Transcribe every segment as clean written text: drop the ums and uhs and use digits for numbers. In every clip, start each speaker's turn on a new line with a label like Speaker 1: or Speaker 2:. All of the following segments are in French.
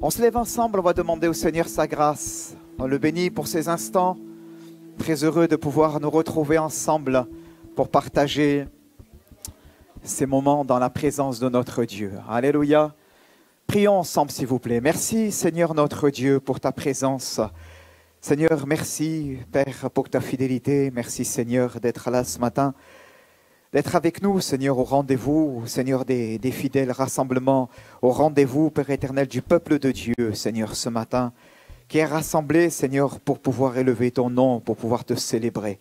Speaker 1: On se lève ensemble, on va demander au Seigneur sa grâce. On le bénit pour ces instants. Très heureux de pouvoir nous retrouver ensemble pour partager ces moments dans la présence de notre Dieu. Alléluia. Prions ensemble, s'il vous plaît. Merci, Seigneur notre Dieu, pour ta présence. Seigneur, merci, Père, pour ta fidélité. Merci, Seigneur, d'être là ce matin, d'être avec nous, Seigneur, au rendez-vous, Seigneur, des fidèles rassemblements, au rendez-vous, Père éternel, du peuple de Dieu, Seigneur, ce matin, qui est rassemblé, Seigneur, pour pouvoir élever ton nom, pour pouvoir te célébrer.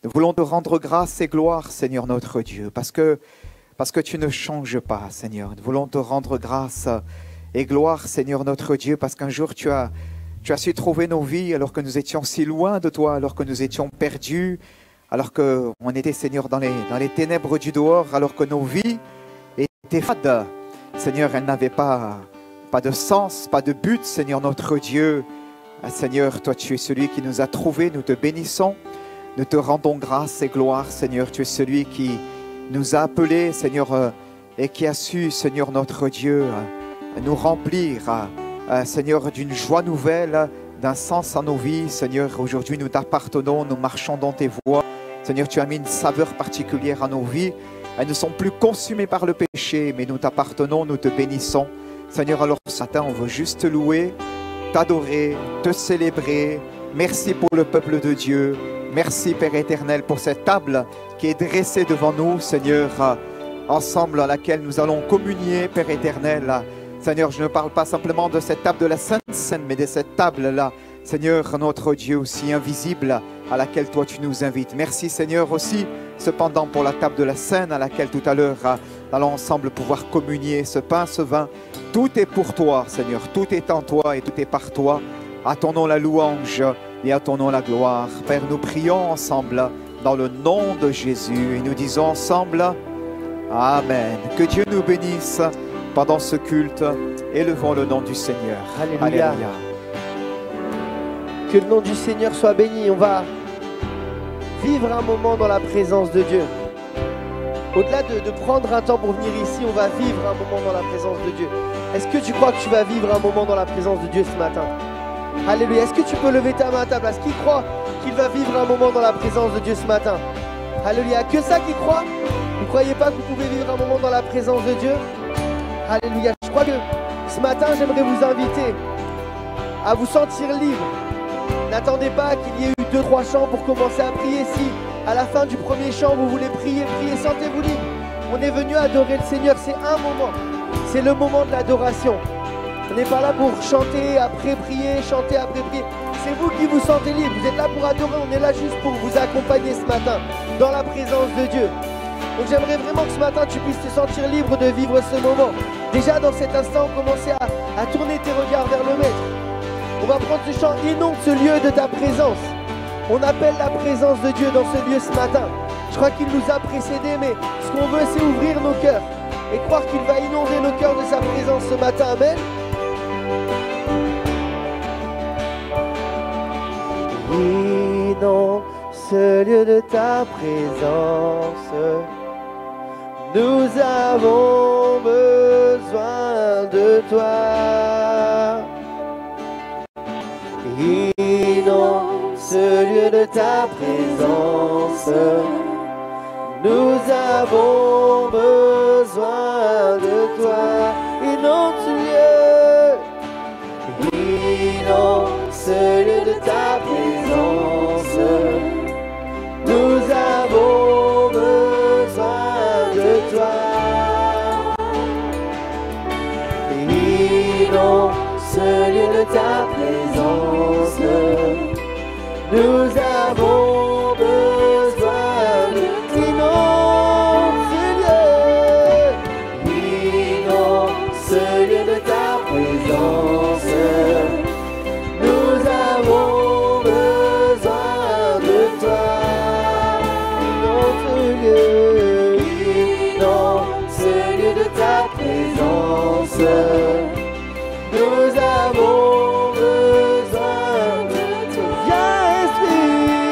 Speaker 1: Nous voulons te rendre grâce et gloire, Seigneur, notre Dieu, parce que tu ne changes pas, Seigneur. Nous voulons te rendre grâce et gloire, Seigneur, notre Dieu, parce qu'un jour, tu as su trouver nos vies alors que nous étions si loin de toi, alors que nous étions perdus, alors qu'on était, Seigneur, dans les ténèbres du dehors, alors que nos vies étaient fades. Seigneur, elles n'avaient pas de sens, pas de but, Seigneur, notre Dieu. Seigneur, toi, tu es celui qui nous a trouvés, nous te bénissons, nous te rendons grâce et gloire, Seigneur. Tu es celui qui nous a appelés, Seigneur, et qui a su, Seigneur, notre Dieu, nous remplir, Seigneur, d'une joie nouvelle, d'un sens à nos vies. Seigneur, aujourd'hui, nous t'appartenons, nous marchons dans tes voies. Seigneur, tu as mis une saveur particulière à nos vies. Elles ne sont plus consumées par le péché, mais nous t'appartenons, nous te bénissons. Seigneur, alors ce matin, on veut juste te louer, t'adorer, te célébrer. Merci pour le peuple de Dieu. Merci, Père éternel, pour cette table qui est dressée devant nous, Seigneur, ensemble à laquelle nous allons communier, Père éternel. Seigneur, je ne parle pas simplement de cette table de la Sainte Seine, mais de cette table-là, Seigneur, notre Dieu aussi invisible, à laquelle toi tu nous invites. Merci, Seigneur, aussi, cependant, pour la table de la Seine, à laquelle tout à l'heure, nous allons ensemble pouvoir communier ce pain, ce vin. Tout est pour toi, Seigneur, tout est en toi et tout est par toi. À ton nom la louange et à ton nom la gloire. Père, nous prions ensemble dans le nom de Jésus et nous disons ensemble Amen. Que Dieu nous bénisse pendant ce culte. Élevons le nom du Seigneur.
Speaker 2: Alléluia. Alléluia. Que le nom du Seigneur soit béni. On va vivre un moment dans la présence de Dieu. Au-delà de prendre un temps pour venir ici, on va vivre un moment dans la présence de Dieu. Est-ce que tu crois que tu vas vivre un moment dans la présence de Dieu ce matin? Alléluia. Est-ce que tu peux lever ta main à ta place? Qui croit qu'il va vivre un moment dans la présence de Dieu ce matin? Alléluia. Que ça qui croit? Vous ne croyez pas que vous pouvez vivre un moment dans la présence de Dieu? Alléluia. Je crois que ce matin, j'aimerais vous inviter à vous sentir libre. N'attendez pas qu'il y ait eu 2-3 chants pour commencer à prier. Si à la fin du premier chant, vous voulez prier, sentez-vous libre. On est venu adorer le Seigneur, c'est un moment. C'est le moment de l'adoration. On n'est pas là pour chanter après prier, chanter après prier. C'est vous qui vous sentez libre. Vous êtes là pour adorer, on est là juste pour vous accompagner ce matin dans la présence de Dieu. Donc j'aimerais vraiment que ce matin tu puisses te sentir libre de vivre ce moment. Déjà dans cet instant, commencez à tourner tes regards vers le Maître. On va prendre ce chant, inonde ce lieu de ta présence. On appelle la présence de Dieu dans ce lieu ce matin. Je crois qu'il nous a précédés, mais ce qu'on veut c'est ouvrir nos cœurs et croire qu'il va inonder nos cœurs de sa présence ce matin. Amen. Inonde ce lieu de ta présence. Nous avons besoin de toi. Inonde ce lieu de ta présence. Nous avons besoin de toi. Inonde ce lieu. Inonde ce lieu de ta présence. Nous avons besoin de toi. Inonde ce lieu de ta présence. Nous avons besoin de toi. Inonde ce lieu de ta présence. Nous avons besoin de toi. Inonde ce lieu de ta présence. Nous avons besoin de toi. Viens, Esprit.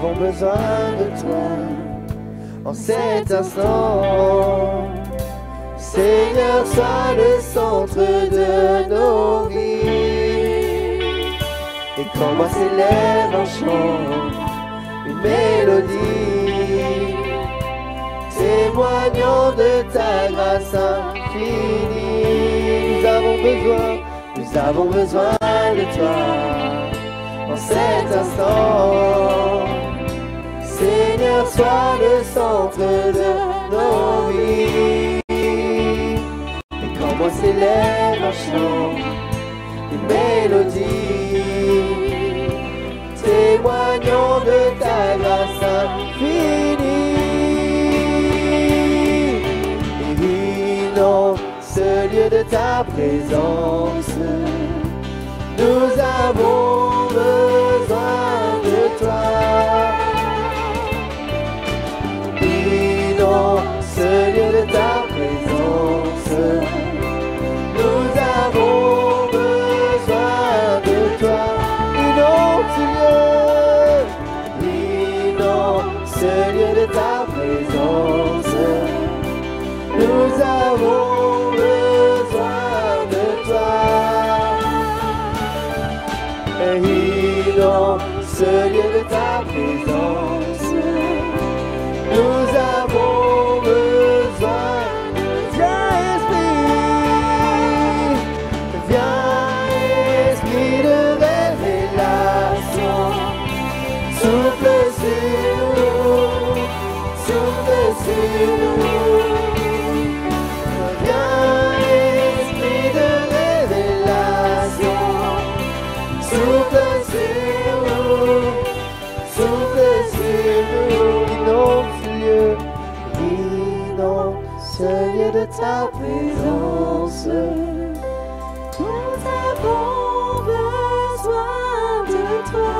Speaker 2: avons besoin de toi en cet instant. Seigneur, sois le centre de nos vies. Et quand moi s'élève un chant, une mélodie, témoignant de ta grâce infinie. Nous avons besoin de toi en cet instant. Seigneur, sois le centre de nos vies. Et quand moi s'élève un chant, une mélodie, témoignant de ta grâce infinie. Inonde ce lieu de ta présence, nous avons besoin de toi. Inonde ce lieu de ta présence, nous avons besoin de toi. Inonde ce lieu de ta présence, nous avons besoin de toi. Inonde ce lieu de ta présence, nous avons besoin de Viens Esprit de révélation, souffle sur nous, souffle sur nous. Viens Esprit de révélation, souffle sur nous, souffle sur nous. Inonde ce lieu de ta présence, nous avons besoin de toi.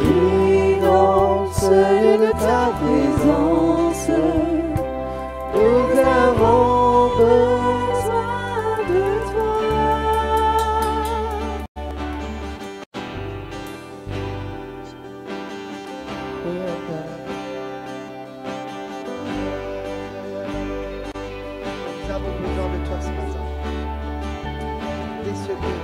Speaker 2: Inonde ce lieu de ta présence, nous avons besoin de toi. Nous avons besoin de toi ce matin. Précieux Dieu,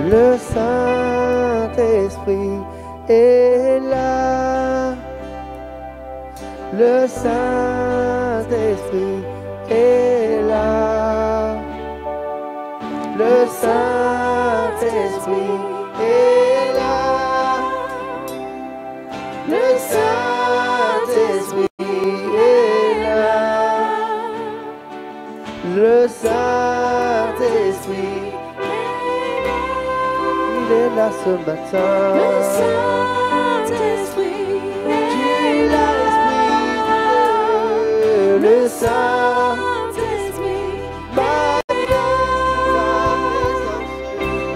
Speaker 2: le Saint-Esprit est là. Le Saint-Esprit est là. Le Saint-Esprit est là. Le Saint-Esprit est là. Le Saint-Esprit il est là ce matin. Le Saint-Esprit, tu es là, Esprit de Dieu. Le Saint-Esprit,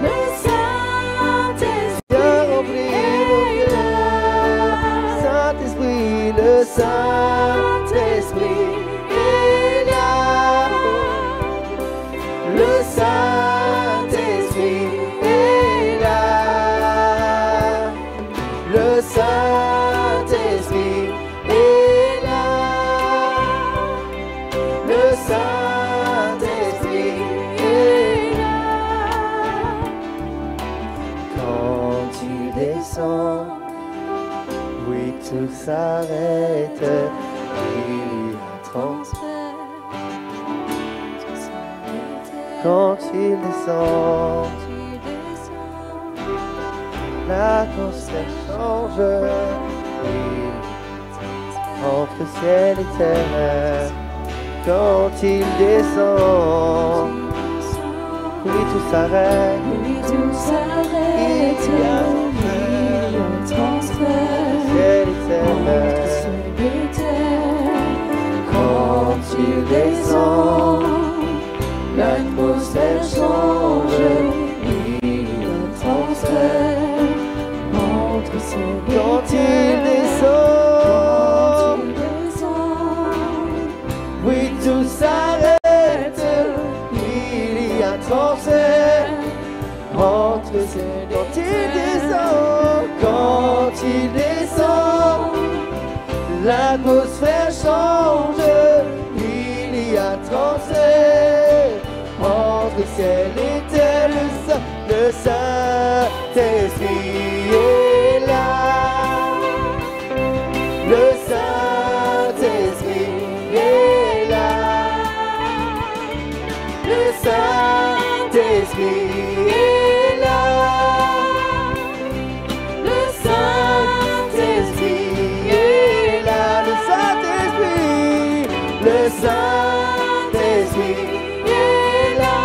Speaker 2: le Saint-Esprit, viens remplir nos cœurs. Saint-Esprit, le Saint-Esprit est là. Le Saint-Esprit est là. Le Saint-Esprit est là. Le Saint-Esprit est là. Quand tu descends, oui, tout s'arrête. Il transfère. Quand il descend, l'atmosphère change. Entre ciel et terre, quand il descend, Oui, tout s'arrête.
Speaker 3: Oui, tout s'arrête. Il y a un transfert entre ciel et terre. Quand tu descends, l'atmosphère change. Il y a un transfert entre ciel et terre.
Speaker 2: Quand il descend, oui, tout s'arrête. Il y a un transfert entre ciel et terre. Quand il descend, l'atmosphère change. Il y a un transfert entre ciel et terre. Le Saint-Esprit est là. Le Saint-Esprit est là. Le Saint-Esprit est là.
Speaker 3: Le Saint-Esprit
Speaker 2: est là. Le Saint-Esprit, le Saint-Esprit
Speaker 3: est là.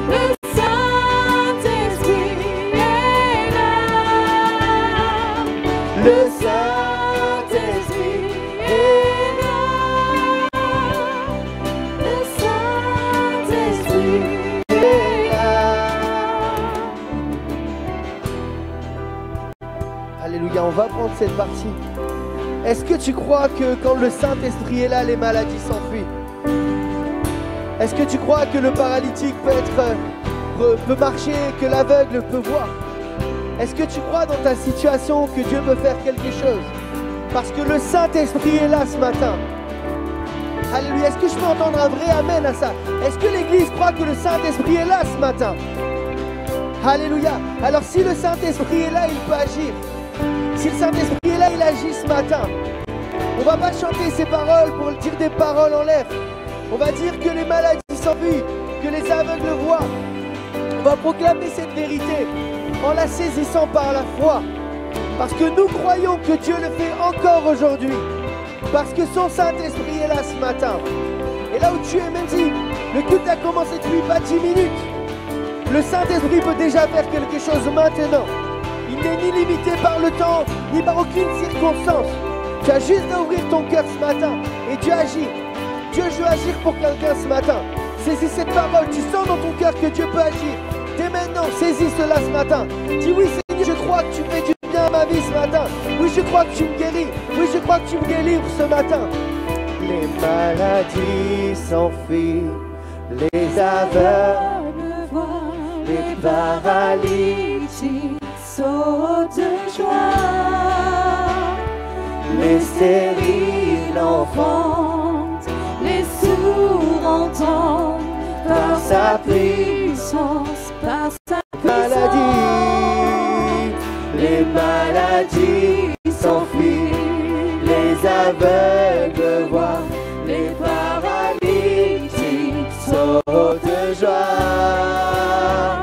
Speaker 3: Le Saint-Esprit est là.
Speaker 2: le Saint-Esprit est là.
Speaker 3: Le Saint-Esprit
Speaker 2: est là. Alléluia, on va prendre cette partie. Est-ce que tu crois que quand le Saint-Esprit est là, les maladies s'enfuient? Est-ce que tu crois que le paralytique peut marcher, que l'aveugle peut voir? Est-ce que tu crois dans ta situation que Dieu peut faire quelque chose? Parce que le Saint-Esprit est là ce matin. Alléluia, est-ce que je peux entendre un vrai amen à ça? Est-ce que l'Église croit que le Saint-Esprit est là ce matin? Alléluia. Alors si le Saint-Esprit est là, il peut agir. Si le Saint-Esprit est là, il agit ce matin. On va pas chanter ces paroles pour dire des paroles en l'air. On va dire que les maladies s'enfuient, que les aveugles voient. On va proclamer cette vérité en la saisissant par la foi. Parce que nous croyons que Dieu le fait encore aujourd'hui. Parce que son Saint-Esprit est là ce matin. Et là où tu es, même si le culte a commencé depuis pas 10 minutes, le Saint-Esprit peut déjà faire quelque chose maintenant. Il n'est ni limité par le temps, ni par aucune circonstance. Tu as juste à ouvrir ton cœur ce matin et Dieu agit. Dieu veut agir pour quelqu'un ce matin. Saisis cette parole, tu sens dans ton cœur que Dieu peut agir. Dès maintenant, saisis cela ce matin. Dis oui Seigneur, je crois que tu fais du bien à ma vie ce matin. Oui, je crois que tu me guéris. Oui, je crois que tu me délivres ce matin. Les maladies s'enfuient, les aveugles voient, les paralytiques
Speaker 3: sautent de joie.
Speaker 2: les stériles enfantent,
Speaker 3: Les sourds entendent
Speaker 2: par sa
Speaker 3: puissance, par sa
Speaker 2: maladie. Les maladies s'enfuient, les aveugles voient, les paralytiques sautent de joie.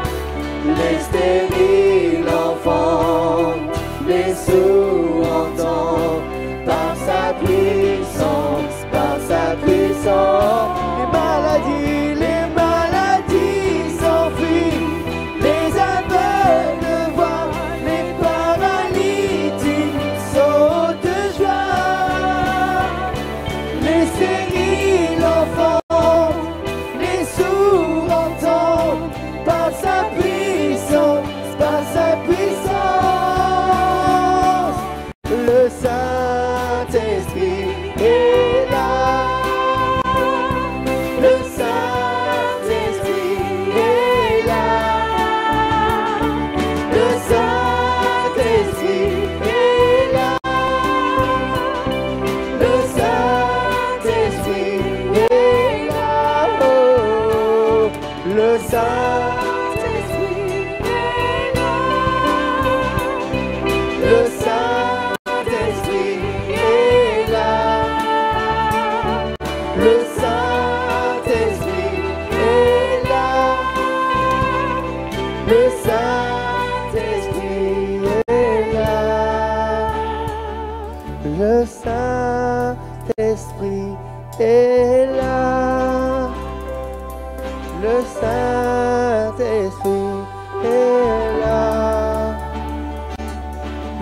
Speaker 2: Les stériles enfantent, les sourds entendent, par sa puissance, par sa puissance. Les maladies s'enfuient, les aveugles voient, les paralytiques sautent de joie.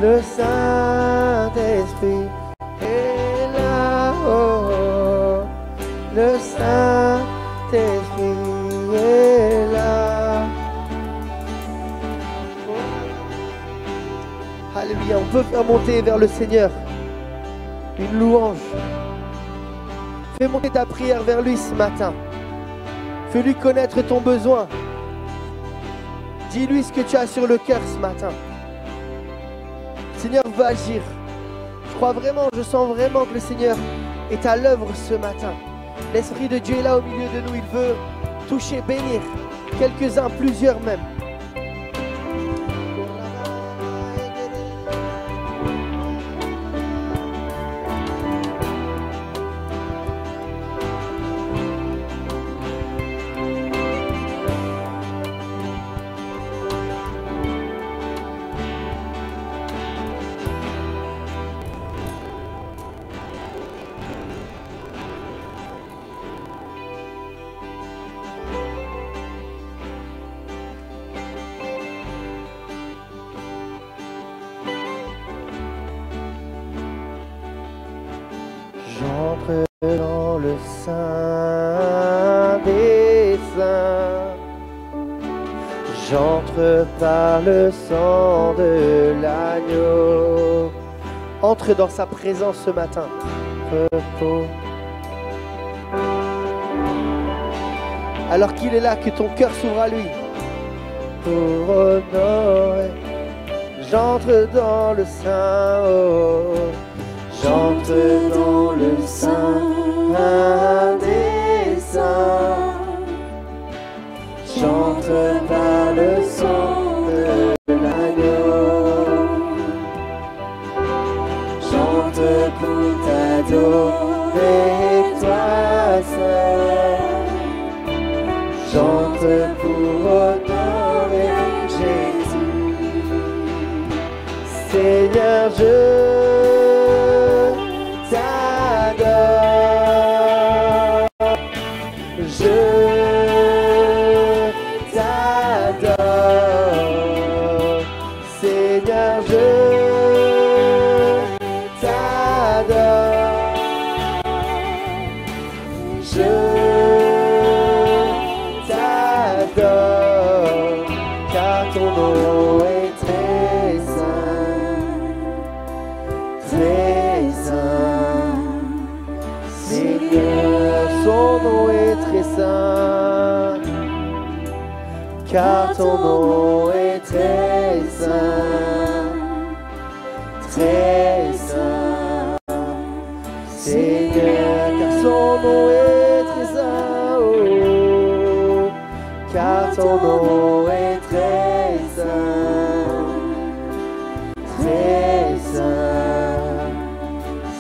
Speaker 2: Le Saint-Esprit est là, oh, le Saint-Esprit est là. Alléluia, on peut faire monter vers le Seigneur une louange. Fais monter ta prière vers lui ce matin. Fais-lui connaître ton besoin. Dis-lui ce que tu as sur le cœur ce matin. Le Seigneur veut agir. Je crois vraiment, je sens vraiment que le Seigneur est à l'œuvre ce matin. L'Esprit de Dieu est là au milieu de nous. Il veut toucher, bénir. Quelques-uns, plusieurs même. J'entre dans le sein des saints. J'entre par le sang de l'agneau. Entre dans sa présence ce matin. Repos. Alors qu'il est là, que ton cœur s'ouvre à lui. Pour honorer. J'entre dans le sein. Oh. J'entre dans le sein des saints. J'entre par le sang de l'agneau. J'entre pour t'adorer, toi seul. J'entre pour honorer Jésus. Seigneur, je car ton nom est très saint, très saint, Seigneur, car son nom est très saint, oh, car ton nom est très saint,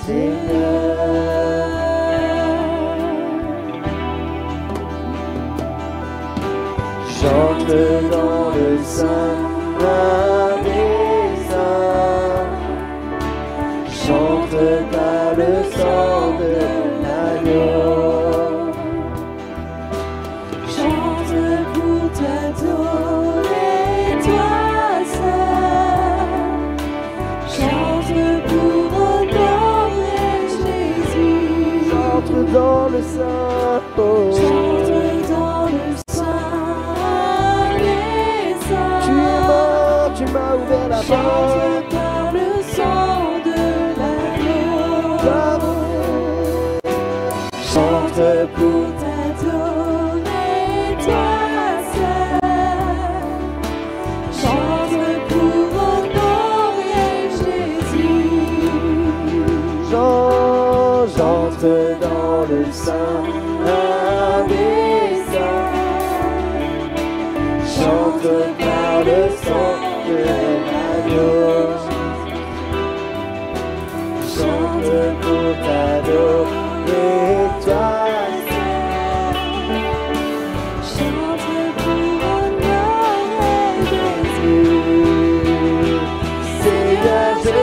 Speaker 2: Seigneur. J'entre dans le sein des saints. J'entre par le sang de l'agneau.
Speaker 3: J'entre pour t'adorer, toi seul. J'entre pour honorer Jésus.
Speaker 2: J'entre dans le sein. Oh.
Speaker 3: J'entre dans le
Speaker 2: Tu m'as ouvert la porte.
Speaker 3: par le sang de l'agneau.
Speaker 2: J'entre pour
Speaker 3: t'adorer, toi seul. J'entre pour honorer Jésus.
Speaker 2: J'entre dans le sein des saints. J'entre par le sang de l'agneau. J'entre pour t'adorer, toi
Speaker 3: J'entre pour honorer
Speaker 2: Jésus. Seigneur, je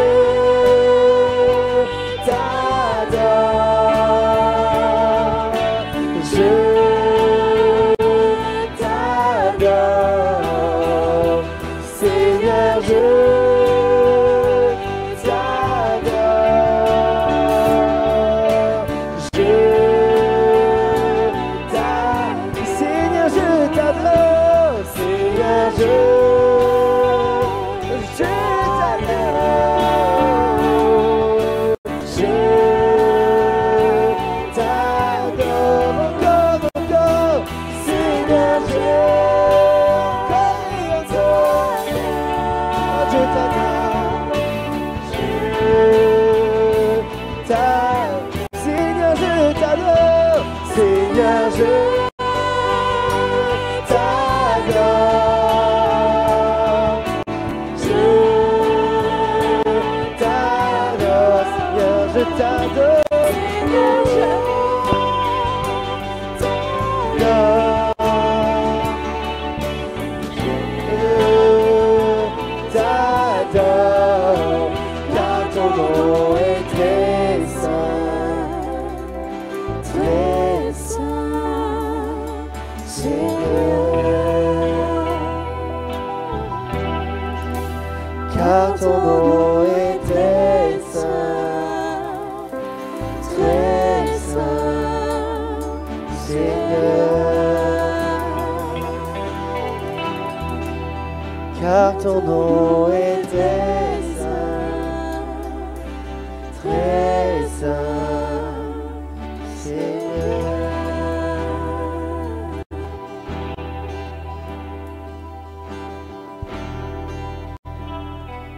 Speaker 2: t'adore. Je t'adore. Seigneur, je car ton nom était saint, très saint, Seigneur. Car ton nom était saint, très saint, Seigneur.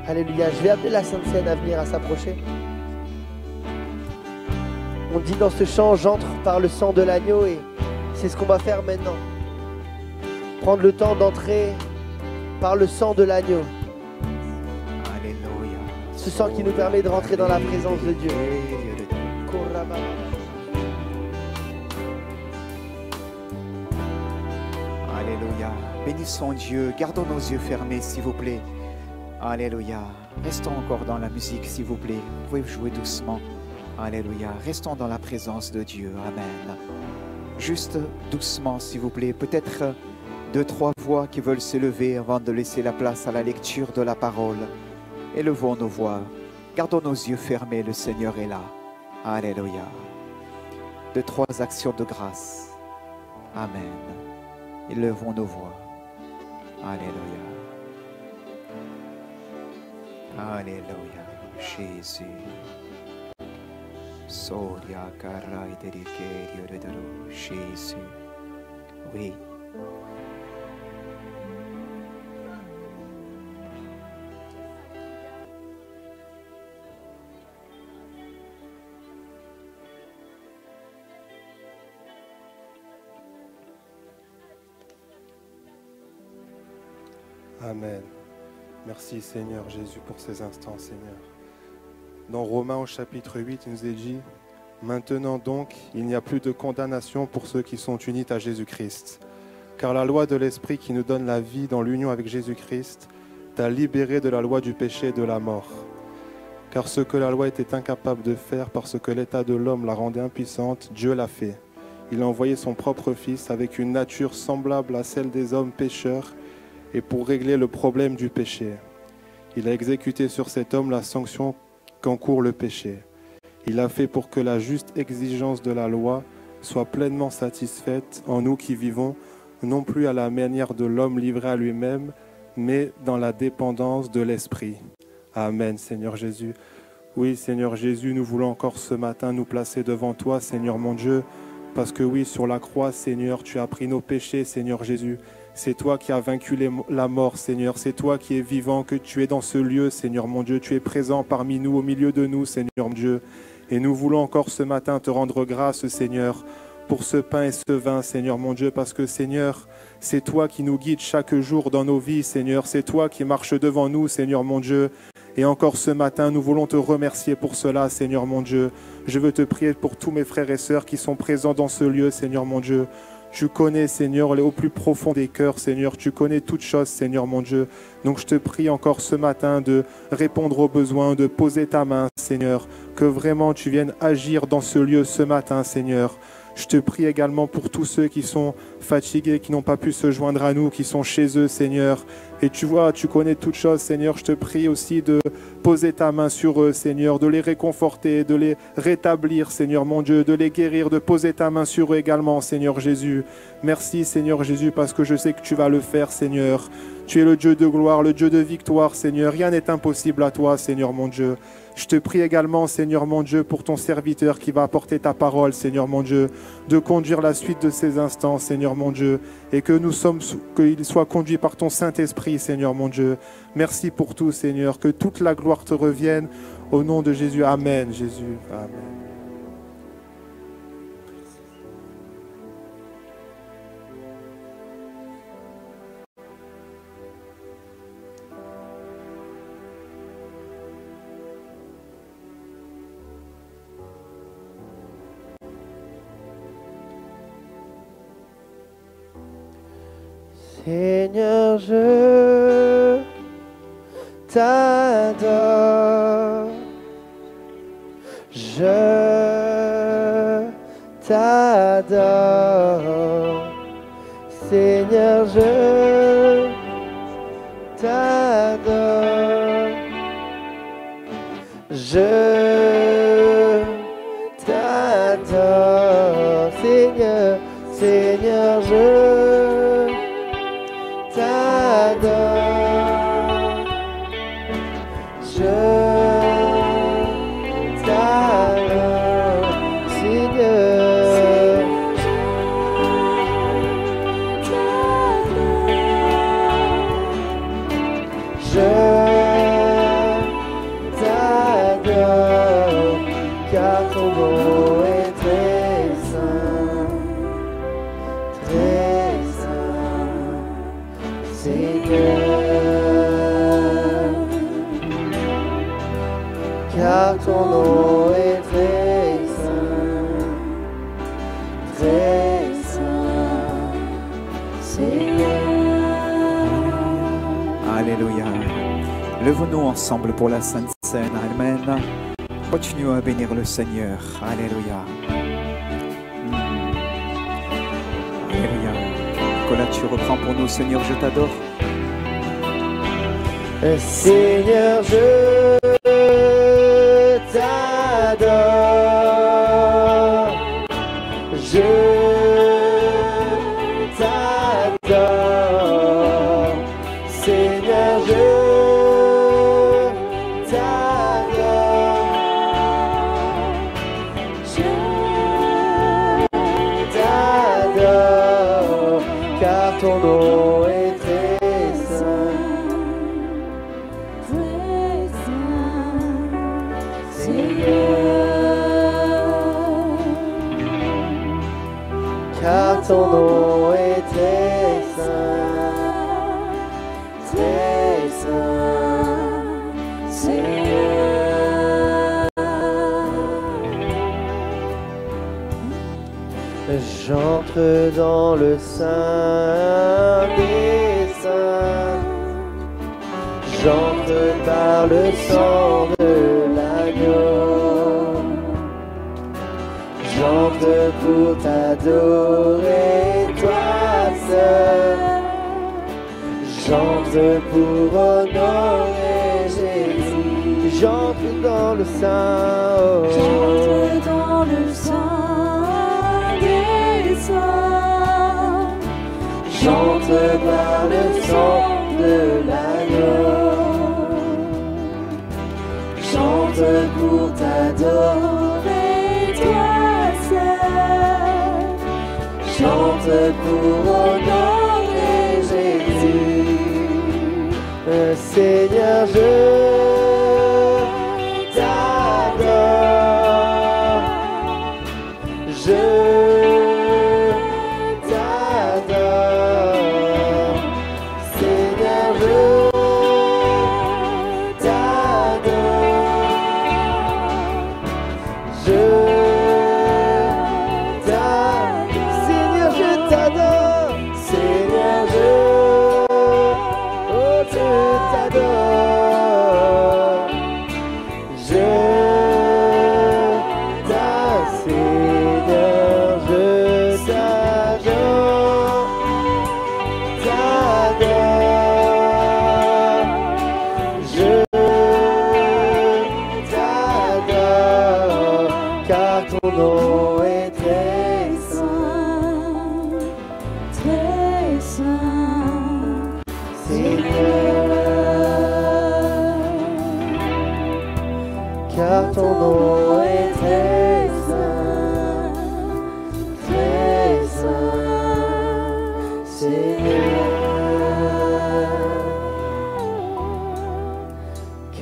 Speaker 2: Alléluia. Je vais appeler la Sainte Seine à venir, à s'approcher. On dit dans ce chant, j'entre par le sang de l'agneau, et c'est ce qu'on va faire maintenant. Prendre le temps d'entrer par le sang de l'agneau.
Speaker 1: Alléluia.
Speaker 2: Ce sang qui nous permet de rentrer dans la présence de Dieu.
Speaker 1: Alléluia. Bénissons Dieu. Gardons nos yeux fermés, s'il vous plaît. Alléluia. Restons encore dans la musique, s'il vous plaît. Vous pouvez jouer doucement. Alléluia. Restons dans la présence de Dieu. Amen. Juste doucement, s'il vous plaît. Peut-être 2-3 voix qui veulent se lever avant de laisser la place à la lecture de la parole. Élevons nos voix. Gardons nos yeux fermés. Le Seigneur est là. Alléluia. 2-3 actions de grâce. Amen. Élevons nos voix. Alléluia. Alléluia. Jésus. Soria carai dediquerio. Jésus. Oui.
Speaker 4: Amen. Merci Seigneur Jésus pour ces instants, Seigneur. Dans Romains au chapitre 8, il nous est dit « Maintenant donc, il n'y a plus de condamnation pour ceux qui sont unis à Jésus-Christ. Car la loi de l'Esprit qui nous donne la vie dans l'union avec Jésus-Christ t'a libéré de la loi du péché et de la mort. Car ce que la loi était incapable de faire parce que l'état de l'homme la rendait impuissante, Dieu l'a fait. Il a envoyé son propre Fils avec une nature semblable à celle des hommes pécheurs et pour régler le problème du péché. Il a exécuté sur cet homme la sanction qu'encourt le péché. Il a fait pour que la juste exigence de la loi soit pleinement satisfaite en nous qui vivons, non plus à la manière de l'homme livré à lui-même, mais dans la dépendance de l'Esprit. Amen, Seigneur Jésus. Oui, Seigneur Jésus, nous voulons encore ce matin nous placer devant toi, Seigneur mon Dieu, parce que oui, sur la croix, Seigneur, tu as pris nos péchés, Seigneur Jésus. C'est toi qui as vaincu la mort, Seigneur. C'est toi qui es vivant, que tu es dans ce lieu, Seigneur mon Dieu. Tu es présent parmi nous, au milieu de nous, Seigneur mon Dieu. Et nous voulons encore ce matin te rendre grâce, Seigneur, pour ce pain et ce vin, Seigneur mon Dieu, parce que, Seigneur, c'est toi qui nous guides chaque jour dans nos vies, Seigneur. C'est toi qui marches devant nous, Seigneur mon Dieu. Et encore ce matin, nous voulons te remercier pour cela, Seigneur mon Dieu. Je veux te prier pour tous mes frères et sœurs qui sont présents dans ce lieu, Seigneur mon Dieu. Tu connais, Seigneur, au plus profond des cœurs, Seigneur. Tu connais toutes choses, Seigneur, mon Dieu. Donc je te prie encore ce matin de répondre aux besoins, de poser ta main, Seigneur. Que vraiment tu viennes agir dans ce lieu ce matin, Seigneur. Je te prie également pour tous ceux qui sont fatigués, qui n'ont pas pu se joindre à nous, qui sont chez eux, Seigneur. Et tu vois, tu connais toutes choses, Seigneur. Je te prie aussi de poser ta main sur eux, Seigneur, de les réconforter, de les rétablir, Seigneur mon Dieu, de les guérir, de poser ta main sur eux également, Seigneur Jésus. Merci, Seigneur Jésus, parce que je sais que tu vas le faire, Seigneur. Tu es le Dieu de gloire, le Dieu de victoire, Seigneur. Rien n'est impossible à toi, Seigneur mon Dieu. Je te prie également, Seigneur mon Dieu, pour ton serviteur qui va apporter ta parole, Seigneur mon Dieu, de conduire la suite de ces instants, Seigneur mon Dieu, et qu'il soit conduit par ton Saint-Esprit, Seigneur mon Dieu. Merci pour tout, Seigneur, que toute la gloire te revienne au nom de Jésus. Amen, Jésus. Amen.
Speaker 2: Seigneur, je t'adore, je t'adore, Seigneur, je t'adore, Je t'adore, Seigneur, Seigneur, je t'adore. Je t'adore, Seigneur. Je t'adore, car ton nom est très saint, Seigneur. Car ton nom est très saint, Seigneur.
Speaker 1: Alléluia. Levons-nous ensemble pour la Sainte Seine. Amen. Continuons à bénir le Seigneur. Alléluia. Alléluia. Nicolas, tu reprends pour nous, Seigneur, je t'adore.
Speaker 2: Seigneur, je t'adore. Je t'adore. Seigneur, je t'adore, car ton nom est très saint, Seigneur. Car ton nom est très saint, Seigneur. J'entre dans le sein des saints. J'entre par le sang de l'agneau. J'entre pour t'adorer, toi seul. J'entre pour honorer Jésus. J'entre dans le sein.
Speaker 3: J'entre dans le sein des saints.
Speaker 2: J'entre par le sang de l'agneau. J'entre pour t'adorer, toi seul. J'entre pour honorer Jésus. Seigneur, je t'adore. Je t'adore. Seigneur, je t'adore. Je t'adore. Seigneur, je t'adore. Seigneur, je t'adore. Je t'adore. Seigneur, je t'adore. Je t'adore, car ton nom est très saint, Seigneur. Car ton nom est très saint, Seigneur.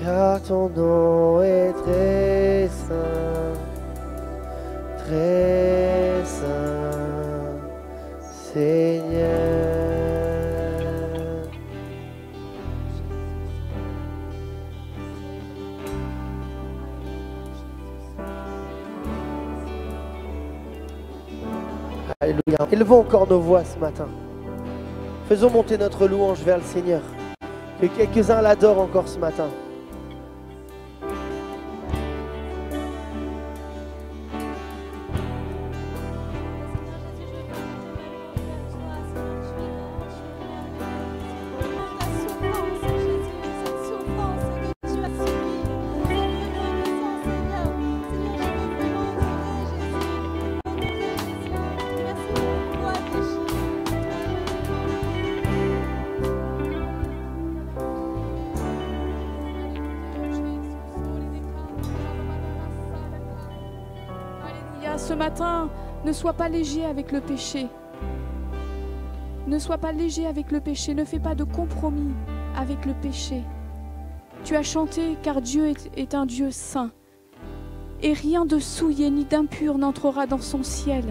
Speaker 2: Car ton nom est très saint, Seigneur. Alléluia. Élevons encore nos voix ce matin. Faisons monter notre louange vers le Seigneur. Que quelques-uns l'adorent encore ce matin.
Speaker 3: ce matin, ne sois pas léger avec le péché. Ne sois pas léger avec le péché. Ne fais pas de compromis avec le péché. Tu as chanté car Dieu est un Dieu saint. Et rien de souillé ni d'impur n'entrera dans son ciel.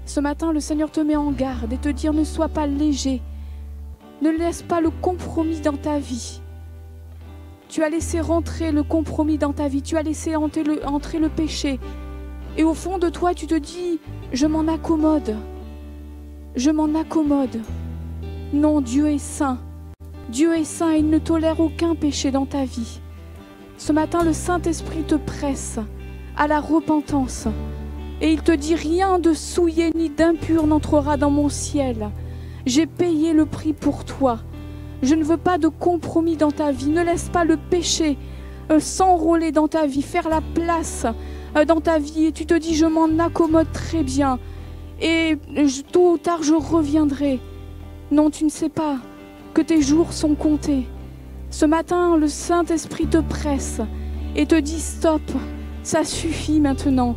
Speaker 3: Ce matin, le Seigneur te met en garde et te dit ne sois pas léger. Ne laisse pas le compromis dans ta vie. Tu as laissé rentrer le compromis dans ta vie. Tu as laissé entrer le péché. Et au fond de toi, tu te dis, je m'en accommode. Je m'en accommode. Non, Dieu est saint. Dieu est saint et il ne tolère aucun péché dans ta vie. Ce matin, le Saint-Esprit te presse à la repentance. Et il te dit, rien de souillé ni d'impur n'entrera dans mon ciel. J'ai payé le prix pour toi. Je ne veux pas de compromis dans ta vie. Ne laisse pas le péché s'enrôler dans ta vie, faire la place dans ta vie. Et tu te dis, je m'en accommode très bien. Et tôt ou tard, je reviendrai. Non, tu ne sais pas que tes jours sont comptés. Ce matin, le Saint-Esprit te presse et te dit, stop, ça suffit maintenant.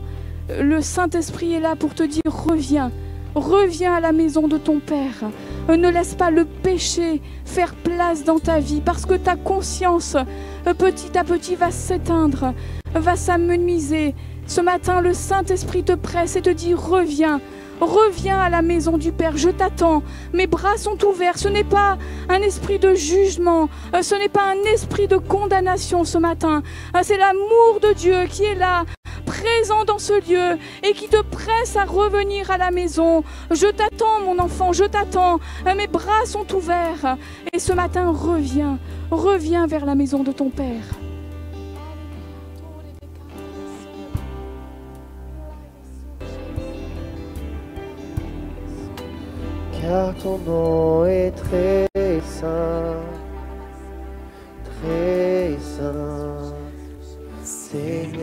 Speaker 3: Le Saint-Esprit est là pour te dire, reviens. Reviens à la maison de ton Père. Ne laisse pas le péché faire place dans ta vie parce que ta conscience, petit à petit, va s'éteindre, va s'amenuiser. Ce matin, le Saint-Esprit te presse et te dit, reviens. Reviens à la maison du Père, je t'attends. Mes bras sont ouverts. Ce n'est pas un esprit de jugement, ce n'est pas un esprit de condamnation ce matin. C'est l'amour de Dieu qui est là, présent dans ce lieu et qui te presse à revenir à la maison. Je t'attends, mon enfant, je t'attends. Mes bras sont ouverts. Et ce matin, reviens. Reviens vers la maison de ton Père.
Speaker 2: Car ton nom est très saint, Seigneur.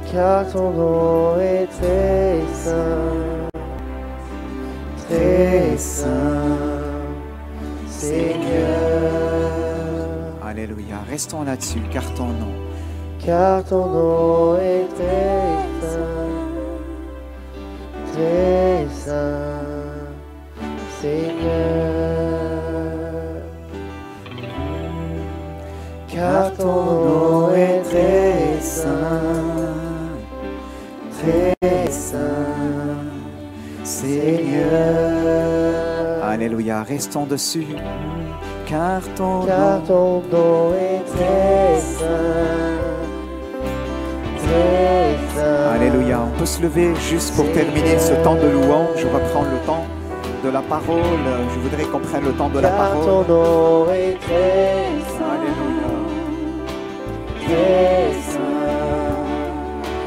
Speaker 2: Car ton nom est très saint, Seigneur.
Speaker 1: Alléluia. Restons là-dessus, car ton nom.
Speaker 2: Car ton nom est très saint, Seigneur. Car ton nom est très saint, Seigneur.
Speaker 1: Alléluia. Restons dessus, car ton
Speaker 2: nom est très saint.
Speaker 1: Alléluia. On peut se lever juste pour terminer ce temps de louange. Je reprends le temps de la parole. Je voudrais qu'on prenne le temps de la parole.
Speaker 2: Car ton nom est très saint.
Speaker 1: Alléluia.
Speaker 2: Très saint,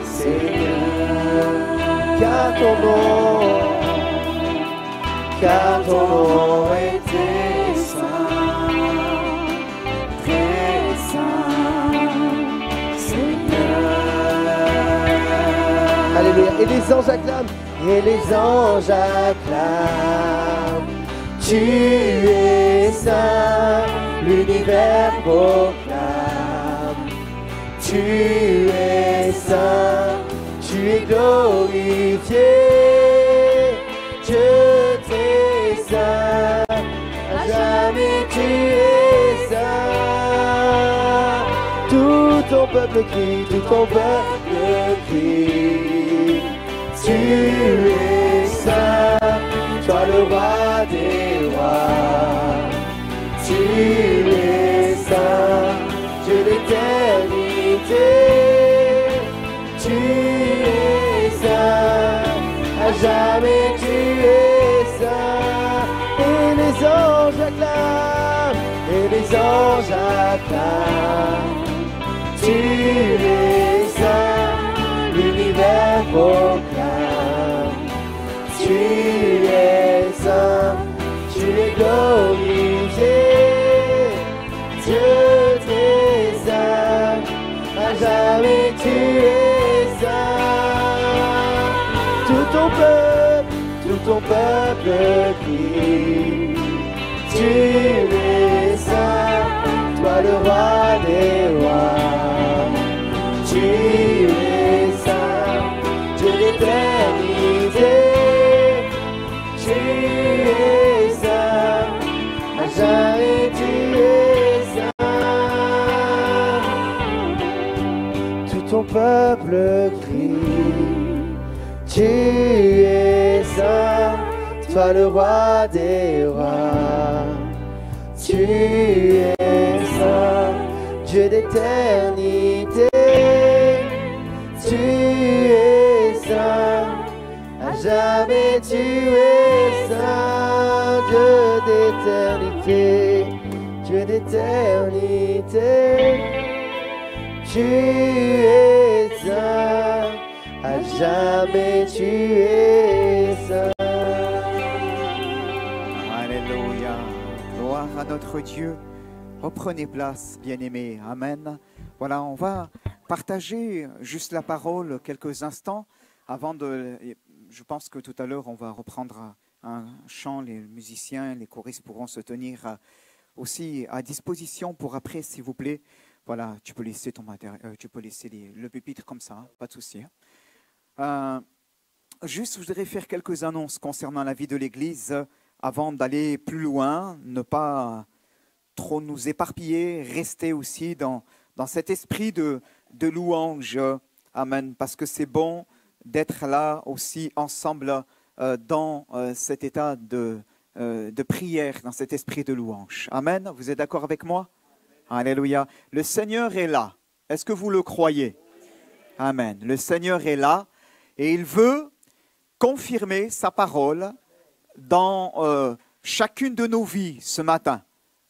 Speaker 2: Seigneur. Car ton nom est très saint, Seigneur. Alléluia. Et les anges acclament. Et les anges acclament. Tu es saint, l'univers proclame. Tu es saint, tu es glorifié. Dieu t'es saint, à jamais tu es saint. Tout ton peuple crie, tout ton peuple crie. Tu es saint, toi le roi des rois. Tu es saint, Dieu d'éternité. Tu es saint, à jamais tu es saint. Et les anges acclament, et les anges acclament. Tu es saint, l'univers proclame. Tu es saint, tu es glorifié. Dieu t'es saint, à jamais tu es saint. Tout ton peuple crie. Tu es saint, toi le roi des rois. toi le roi des rois. Tu es saint, Dieu d'éternité. Tu es saint, à jamais tu es saint, Dieu d'éternité, Dieu d'éternité. Tu es saint, à jamais tu es saint.
Speaker 1: Alléluia. Gloire à notre Dieu. Reprenez place, bien-aimés. Amen. Voilà, on va partager juste la parole quelques instants avant de... Je pense que tout à l'heure, on va reprendre un chant. Les musiciens, les choristes pourront se tenir aussi à disposition pour après, s'il vous plaît. Voilà, tu peux laisser ton tu peux laisser le pupitre comme ça, hein, pas de souci. Juste, je voudrais faire quelques annonces concernant la vie de l'Église avant d'aller plus loin, ne pas trop nous éparpiller, rester aussi dans cet esprit de louange. Amen, parce que c'est bon d'être là aussi ensemble dans cet état de prière, dans cet esprit de louange. Amen, vous êtes d'accord avec moi? Alléluia. Le Seigneur est là. Est-ce que vous le croyez? Amen. Le Seigneur est là et il veut confirmer sa parole dans chacune de nos vies ce matin.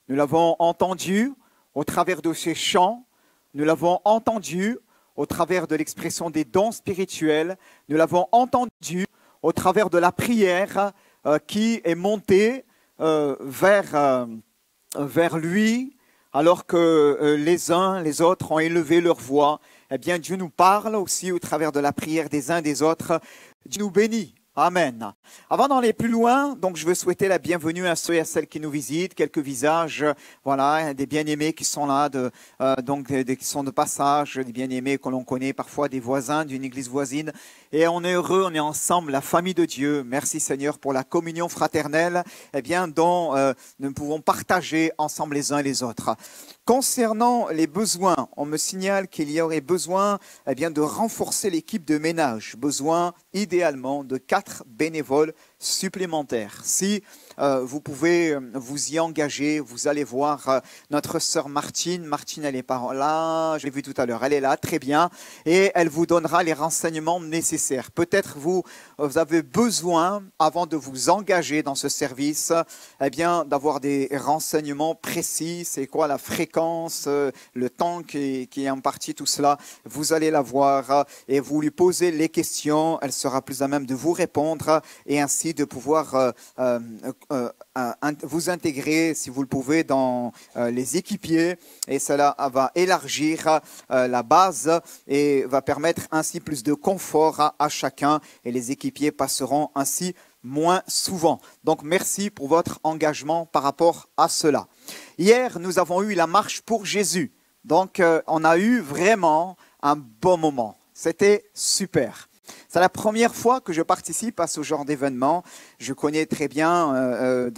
Speaker 1: Nous l'avons entendu au travers de ces chants. Nous l'avons entendu au travers de l'expression des dons spirituels. Nous l'avons entendu au travers de la prière qui est montée vers lui. Alors que les uns, les autres ont élevé leur voix, eh bien Dieu nous parle aussi au travers de la prière des uns des autres. Dieu nous bénit. Amen. Avant d'aller plus loin, donc je veux souhaiter la bienvenue à ceux et à celles qui nous visitent, quelques visages, voilà, des bien-aimés qui sont là, qui sont de passage, des bien-aimés que l'on connaît parfois, des voisins d'une église voisine. Et on est heureux, on est ensemble, la famille de Dieu. Merci Seigneur pour la communion fraternelle, dont nous pouvons partager ensemble les uns et les autres. Concernant les besoins, on me signale qu'il y aurait besoin de renforcer l'équipe de ménage, besoin idéalement de 4 bénévoles supplémentaires. Si vous pouvez vous y engager, vous allez voir notre sœur Martine. Martine, elle est par là, je l'ai vu tout à l'heure, elle est là, très bien, et elle vous donnera les renseignements nécessaires. Peut-être vous avez besoin, avant de vous engager dans ce service, d'avoir des renseignements précis. C'est quoi la fréquence, le temps qui est imparti, tout cela. Vous allez la voir et vous lui posez les questions. Elle sera plus à même de vous répondre et ainsi de pouvoir vous intégrer, si vous le pouvez, dans les équipiers, et cela va élargir la base et va permettre ainsi plus de confort à chacun, et les équipiers passeront ainsi moins souvent. Donc merci pour votre engagement par rapport à cela. Hier, nous avons eu la marche pour Jésus. Donc on a eu vraiment un bon moment. C'était super. C'est la première fois que je participe à ce genre d'événement. Je connais très bien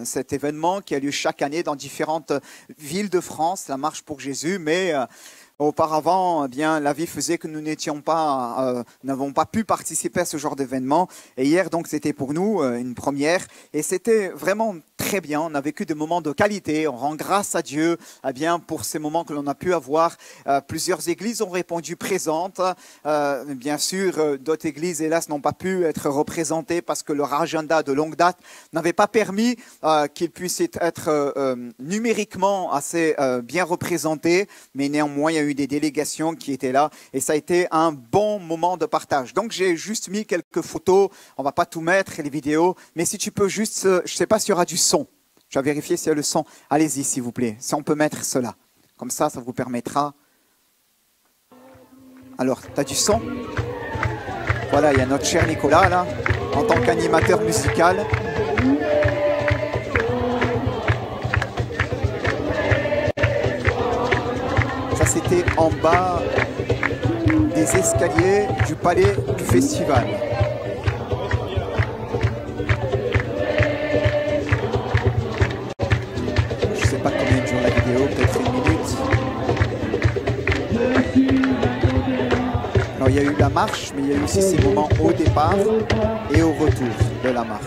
Speaker 1: cet événement qui a lieu chaque année dans différentes villes de France, la Marche pour Jésus, mais auparavant, la vie faisait que nous n'avons pas pu participer à ce genre d'événement. Et hier, donc, c'était pour nous une première. Et c'était vraiment très bien. On a vécu des moments de qualité. On rend grâce à Dieu pour ces moments que l'on a pu avoir. Plusieurs églises ont répondu présentes. Bien sûr, d'autres églises, hélas, n'ont pas pu être représentées parce que leur agenda de longue date n'avait pas permis qu'ils puissent être numériquement assez bien représentés. Mais néanmoins, il y a eu des délégations qui étaient là et ça a été un bon moment de partage. Donc, j'ai juste mis quelques photos. On ne va pas tout mettre, les vidéos, mais si tu peux juste, je ne sais pas s'il y aura du son. Je vais vérifier s'il y a le son. Allez-y, s'il vous plaît. Si on peut mettre cela. Comme ça, ça vous permettra. Alors, tu as du son? Voilà, il y a notre cher Nicolas, là, en tant qu'animateur musical. Ça, c'était en bas des escaliers du palais du festival. Je ne sais pas combien dure la vidéo, peut-être 1 minute. Alors, il y a eu la marche, mais il y a eu aussi ces moments au départ et au retour de la marche.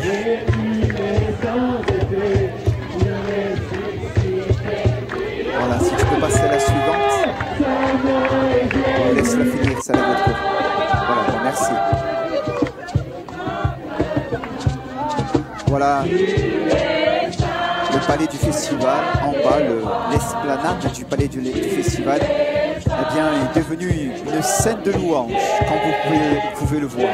Speaker 1: Voilà, si tu peux passer à la suivante. Laisse-la finir, ça va être court. Voilà, bon, merci. Voilà le palais du festival, en bas, l'esplanade du palais du festival, eh bien, est devenue une scène de louange, quand vous pouvez le voir.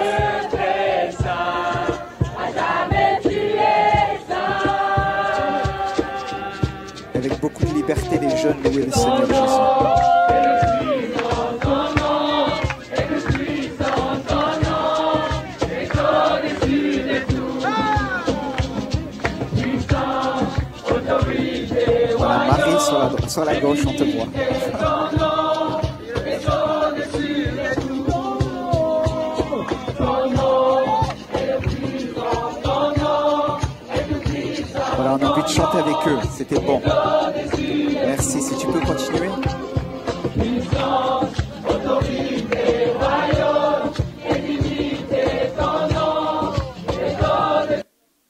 Speaker 1: Avec beaucoup de liberté, les jeunes louaient le Seigneur Jésus. Sur la gauche, on te voit. Voilà, on a envie de chanter avec eux, c'était bon. Merci, si tu peux continuer.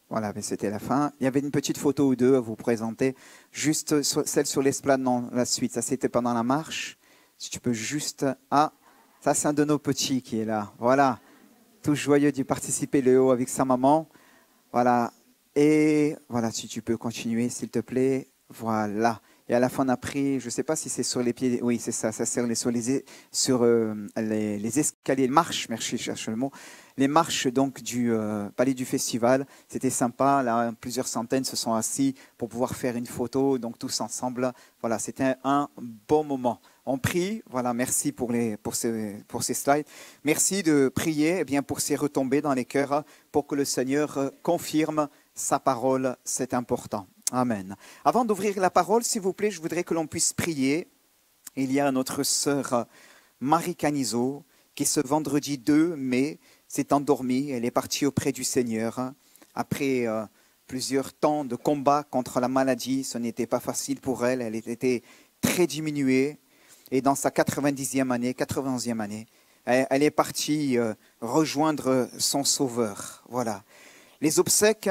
Speaker 1: Voilà, mais c'était la fin. Il y avait une petite photo ou deux à vous présenter. Juste celle sur l'esplanade, non, la suite. Ça, c'était pendant la marche. Si tu peux juste... Ah, ça, c'est un de nos petits qui est là. Voilà. Tout joyeux d'y participer, Léo, avec sa maman. Voilà. Et voilà, si tu peux continuer, s'il te plaît. Voilà. Et à la fin, on a pris, je ne sais pas si c'est sur les pieds, oui, c'est ça, sur les escaliers, les marches, merci, je cherche le mot, les marches donc du palais du festival. C'était sympa, là, plusieurs centaines se sont assis pour pouvoir faire une photo, donc tous ensemble. Voilà, c'était un bon moment. On prie, voilà, merci pour ces slides. Merci de prier, eh bien, pour ces retombées dans les cœurs, pour que le Seigneur confirme sa parole, c'est important. Amen. Avant d'ouvrir la parole, s'il vous plaît, je voudrais que l'on puisse prier. Il y a notre sœur Marie Canizo qui, ce vendredi 2 mai, s'est endormie. Elle est partie auprès du Seigneur. Après plusieurs temps de combat contre la maladie, ce n'était pas facile pour elle. Elle était très diminuée. Et dans sa 90e année, 91e année, elle est partie rejoindre son Sauveur. Voilà. Les obsèques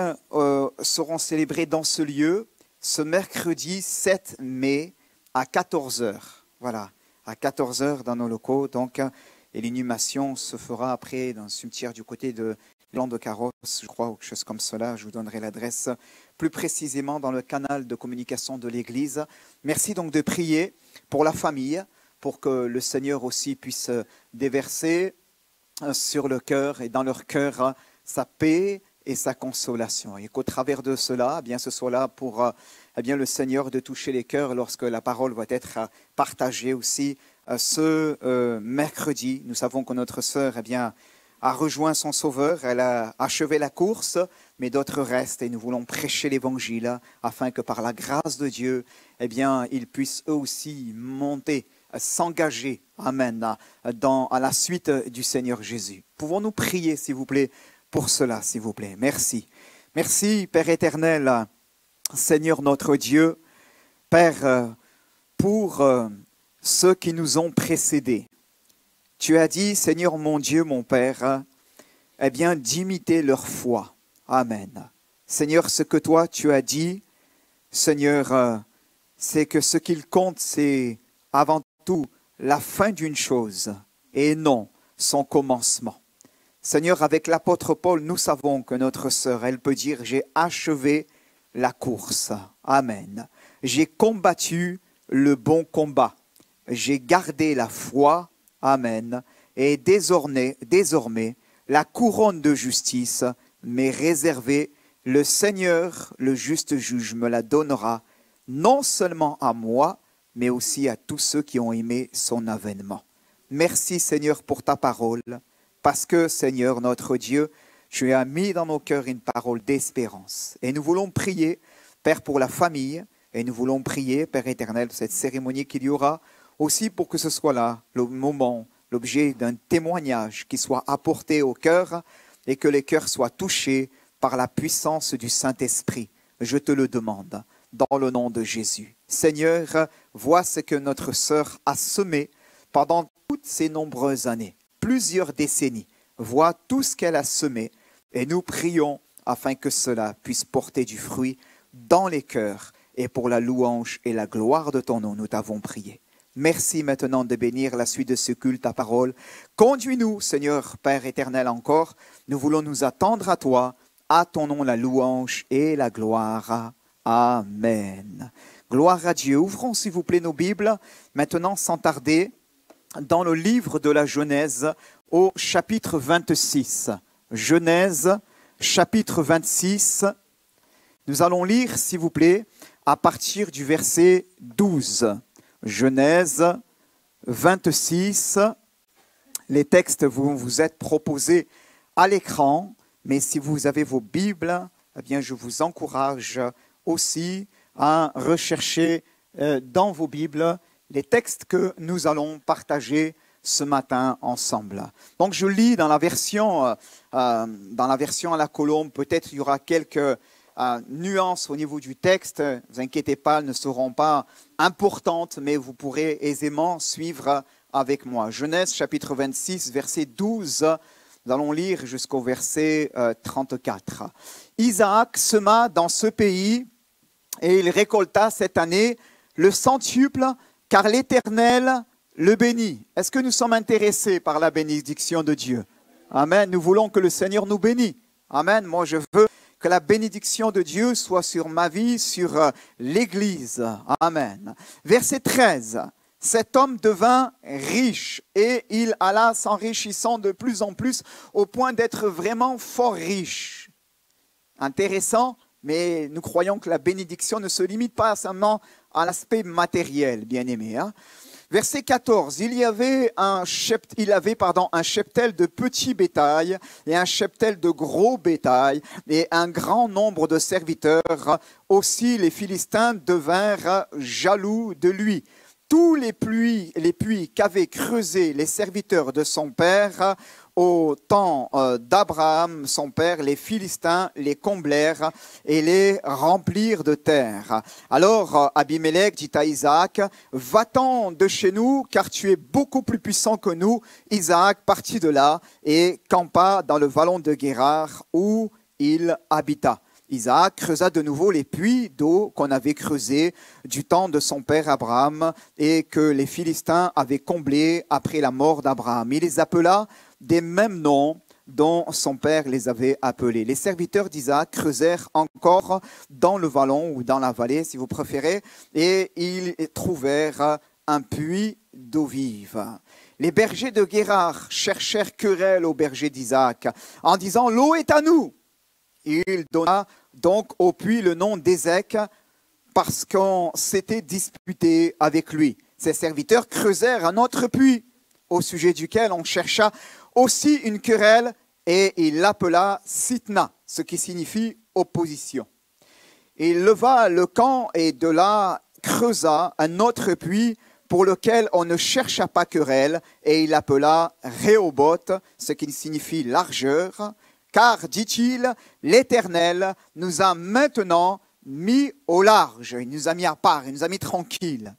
Speaker 1: seront célébrées dans ce lieu ce mercredi 7 mai à 14h. Voilà, à 14h dans nos locaux. Donc, et l'inhumation se fera après dans le cimetière du côté de Blanc de Carrosse, je crois, ou quelque chose comme cela. Je vous donnerai l'adresse plus précisément dans le canal de communication de l'Église. Merci donc de prier pour la famille, pour que le Seigneur aussi puisse déverser sur le cœur et dans leur cœur sa paix et sa consolation. Et qu'au travers de cela, eh bien, ce soit là pour eh bien, le Seigneur de toucher les cœurs lorsque la parole va être partagée aussi ce mercredi. Nous savons que notre sœur eh bien, a rejoint son Sauveur, elle a achevé la course, mais d'autres restent et nous voulons prêcher l'Évangile afin que par la grâce de Dieu, eh bien, ils puissent eux aussi monter, s'engager, amen, à la suite du Seigneur Jésus. Pouvons-nous prier, s'il vous plaît, pour cela, s'il vous plaît. Merci. Merci, Père éternel, Seigneur notre Dieu, Père, pour ceux qui nous ont précédés. Tu as dit, Seigneur mon Dieu, mon Père, eh bien, d'imiter leur foi. Amen. Seigneur, ce que toi, tu as dit, Seigneur, c'est que ce qu'il compte, c'est avant tout la fin d'une chose et non son commencement. Seigneur, avec l'apôtre Paul, nous savons que notre sœur, elle peut dire « J'ai achevé la course. Amen. J'ai combattu le bon combat. J'ai gardé la foi. Amen. Et désormais, la couronne de justice m'est réservée. Le Seigneur, le juste juge, me la donnera, non seulement à moi, mais aussi à tous ceux qui ont aimé son avènement. Merci, Seigneur, pour ta parole. Parce que, Seigneur, notre Dieu, tu as mis dans nos cœurs une parole d'espérance. Et nous voulons prier, Père, pour la famille. Et nous voulons prier, Père éternel, pour cette cérémonie qu'il y aura. Aussi pour que ce soit là, le moment, l'objet d'un témoignage qui soit apporté au cœur et que les cœurs soient touchés par la puissance du Saint-Esprit. Je te le demande, dans le nom de Jésus. Seigneur, vois ce que notre sœur a semé pendant toutes ces nombreuses années. plusieurs décennies, voit tout ce qu'elle a semé. Et nous prions afin que cela puisse porter du fruit dans les cœurs. Et pour la louange et la gloire de ton nom, nous t'avons prié. Merci maintenant de bénir la suite de ce culte, ta parole. Conduis-nous, Seigneur Père éternel, encore. Nous voulons nous attendre à toi. À ton nom la louange et la gloire. Amen. Gloire à Dieu. Ouvrons s'il vous plaît nos Bibles, maintenant sans tarder, dans le livre de la Genèse au chapitre 26. Genèse, chapitre 26. Nous allons lire, s'il vous plaît, à partir du verset 12. Genèse 26. Les textes vous êtes proposés à l'écran, mais si vous avez vos Bibles, eh bien, je vous encourage aussi à rechercher dans vos Bibles les textes que nous allons partager ce matin ensemble. Donc je lis dans la version à la colombe. Peut-être il y aura quelques nuances au niveau du texte. Ne vous inquiétez pas, elles ne seront pas importantes, mais vous pourrez aisément suivre avec moi. Genèse chapitre 26, verset 12. Nous allons lire jusqu'au verset 34. Isaac sema dans ce pays et il récolta cette année le centuple, car l'Éternel le bénit. Est-ce que nous sommes intéressés par la bénédiction de Dieu? Amen. Nous voulons que le Seigneur nous bénisse. Amen. Moi, je veux que la bénédiction de Dieu soit sur ma vie, sur l'Église. Amen. Verset 13. Cet homme devint riche et il alla s'enrichissant de plus en plus au point d'être vraiment fort riche. Intéressant, mais nous croyons que la bénédiction ne se limite pas seulement à l'aspect matériel, bien-aimé. Verset 14, il avait un cheptel de petit bétail et un cheptel de gros bétail et un grand nombre de serviteurs. Aussi les Philistins devinrent jaloux de lui. Tous les puits qu'avaient creusés les serviteurs de son père au temps d'Abraham, son père, les Philistins les comblèrent et les remplirent de terre. Alors Abimelech dit à Isaac, « Va-t'en de chez nous, car tu es beaucoup plus puissant que nous. » Isaac partit de là et campa dans le vallon de Guérar où il habita. Isaac creusa de nouveau les puits d'eau qu'on avait creusés du temps de son père Abraham et que les Philistins avaient comblés après la mort d'Abraham. Il les appela des mêmes noms dont son père les avait appelés. Les serviteurs d'Isaac creusèrent encore dans le vallon ou dans la vallée, si vous préférez, et ils trouvèrent un puits d'eau vive. Les bergers de Guérar cherchèrent querelle aux bergers d'Isaac en disant « L'eau est à nous !» Il donna donc au puits le nom d'Ézek parce qu'on s'était disputé avec lui. Ses serviteurs creusèrent un autre puits au sujet duquel on chercha aussi une querelle et il l'appela Sitna, ce qui signifie opposition. Il leva le camp et de là creusa un autre puits pour lequel on ne chercha pas querelle et il l'appela Rehoboth, ce qui signifie largeur. Car, dit-il, l'Éternel nous a maintenant mis au large. Il nous a mis à part, il nous a mis tranquilles.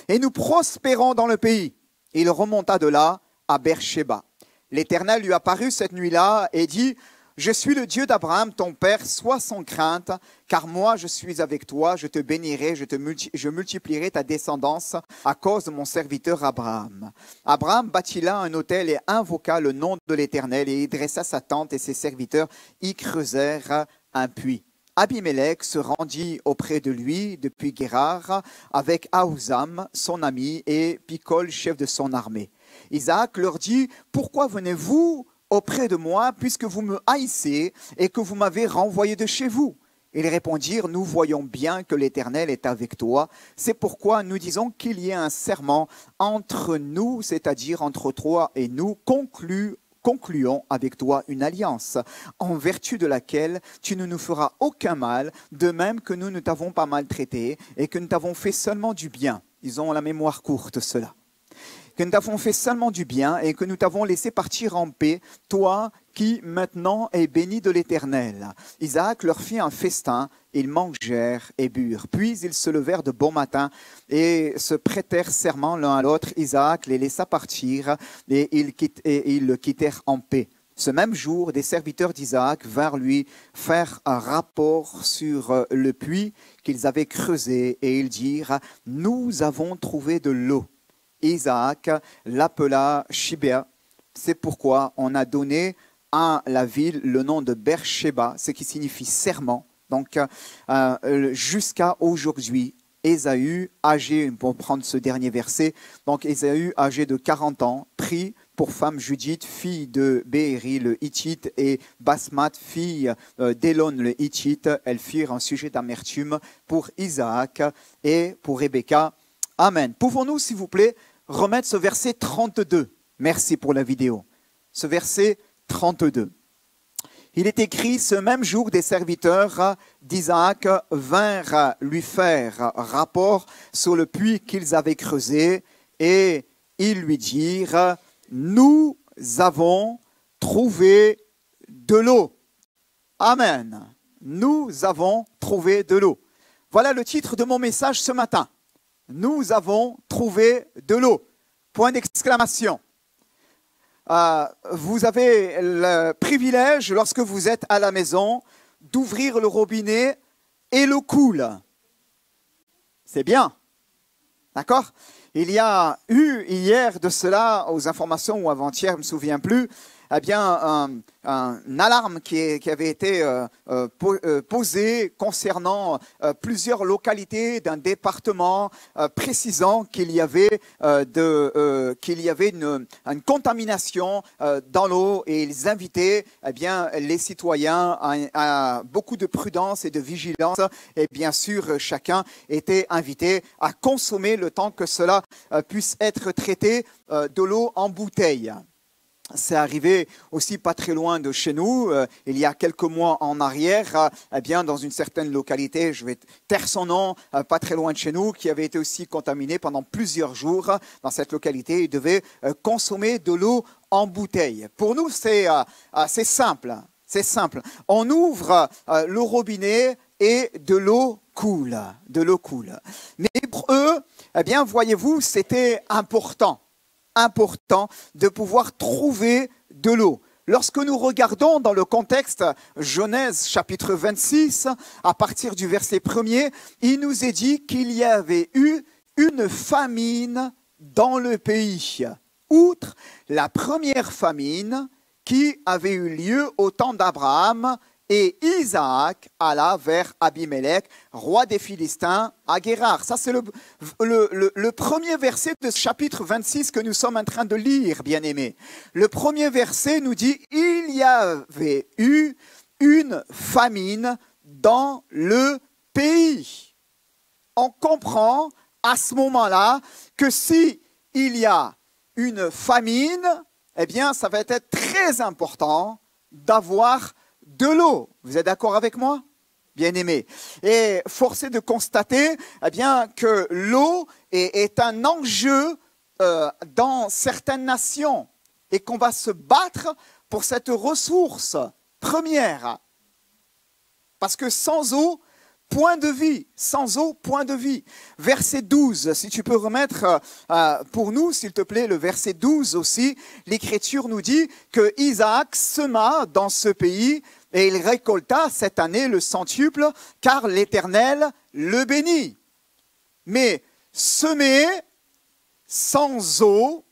Speaker 1: Et nous prospérons dans le pays. Il remonta de là à Beersheba. L'Éternel lui apparut cette nuit-là et dit, « Je suis le Dieu d'Abraham, ton père, sois sans crainte, car moi je suis avec toi, je te bénirai, je multiplierai ta descendance à cause de mon serviteur Abraham. » Abraham bâtit là un autel et invoqua le nom de l'Éternel et il dressa sa tente et ses serviteurs y creusèrent un puits. Abimelech se rendit auprès de lui depuis Guérar avec Ahuzam, son ami, et Picol, chef de son armée. Isaac leur dit, « Pourquoi venez-vous auprès de moi, puisque vous me haïssez et que vous m'avez renvoyé de chez vous ?» Ils répondirent, « Nous voyons bien que l'Éternel est avec toi. C'est pourquoi nous disons qu'il y ait un serment entre nous, c'est-à-dire entre toi et nous, concluons avec toi une alliance, en vertu de laquelle tu ne nous feras aucun mal, de même que nous ne t'avons pas maltraité et que nous t'avons fait seulement du bien. » Ils ont la mémoire courte, cela. que nous t'avons fait seulement du bien et que nous t'avons laissé partir en paix, toi qui maintenant es béni de l'Éternel. » Isaac leur fit un festin, ils mangèrent et burent. Puis ils se levèrent de bon matin et se prêtèrent serment l'un à l'autre. Isaac les laissa partir et ils le quittèrent en paix. Ce même jour, des serviteurs d'Isaac vinrent lui faire un rapport sur le puits qu'ils avaient creusé et ils dirent « Nous avons trouvé de l'eau. » Isaac l'appela Shibéa. C'est pourquoi on a donné à la ville le nom de Beersheba, ce qui signifie serment. Donc, jusqu'à aujourd'hui, Ésaü, âgé, pour prendre ce dernier verset, donc Ésaü, âgé de 40 ans, prit pour femme Judith, fille de Béhéri le Hittite, et Basmat, fille d'Élon le Hittite. Elles firent un sujet d'amertume pour Isaac et pour Rebecca. Amen. Pouvons-nous, s'il vous plaît, remettre ce verset 32? Merci pour la vidéo. Ce verset 32. Il est écrit, ce même jour, des serviteurs d'Isaac vinrent lui faire rapport sur le puits qu'ils avaient creusé et ils lui dirent, nous avons trouvé de l'eau. Amen. Nous avons trouvé de l'eau. Voilà le titre de mon message ce matin. Nous avons trouvé de l'eau. Point d'exclamation. Vous avez le privilège, lorsque vous êtes à la maison, d'ouvrir le robinet et l'eau coule. C'est bien. D'accord? Il y a eu hier de cela, aux informations ou avant-hier, je ne me souviens plus, eh bien, une alarme qui avait été posée concernant plusieurs localités d'un département précisant qu'il y avait, une contamination dans l'eau et ils invitaient eh bien, les citoyens à beaucoup de prudence et de vigilance et bien sûr chacun était invité à consommer le temps que cela puisse être traité de l'eau en bouteille. C'est arrivé aussi pas très loin de chez nous, il y a quelques mois en arrière, eh bien, dans une certaine localité, je vais taire son nom, pas très loin de chez nous, qui avait été aussi contaminée pendant plusieurs jours. Dans cette localité, il devait consommer de l'eau en bouteille. Pour nous, c'est simple, c'est simple. On ouvre le robinet et de l'eau coule, Mais pour eux, eh bien, voyez-vous, c'était important de pouvoir trouver de l'eau. Lorsque nous regardons dans le contexte Genèse chapitre 26, à partir du verset 1er, il nous est dit qu'il y avait eu une famine dans le pays. Outre la première famine qui avait eu lieu au temps d'Abraham, et Isaac alla vers Abimelech, roi des Philistins, à Guérar. Ça, c'est le premier verset de ce chapitre 26 que nous sommes en train de lire, bien-aimés. Le premier verset nous dit « Il y avait eu une famine dans le pays ». On comprend à ce moment-là que si il y a une famine, eh bien, ça va être très important d'avoir de l'eau. Vous êtes d'accord avec moi? Bien-aimé. Et force est de constater eh bien, que l'eau est un enjeu dans certaines nations et qu'on va se battre pour cette ressource première. Parce que sans eau, point de vie. Sans eau, point de vie. Verset 12, si tu peux remettre pour nous, s'il te plaît, le verset 12 aussi. L'Écriture nous dit que Isaac sema dans ce pays et il récolta cette année le centuple, car l'Éternel le bénit. Mais semer sans eau,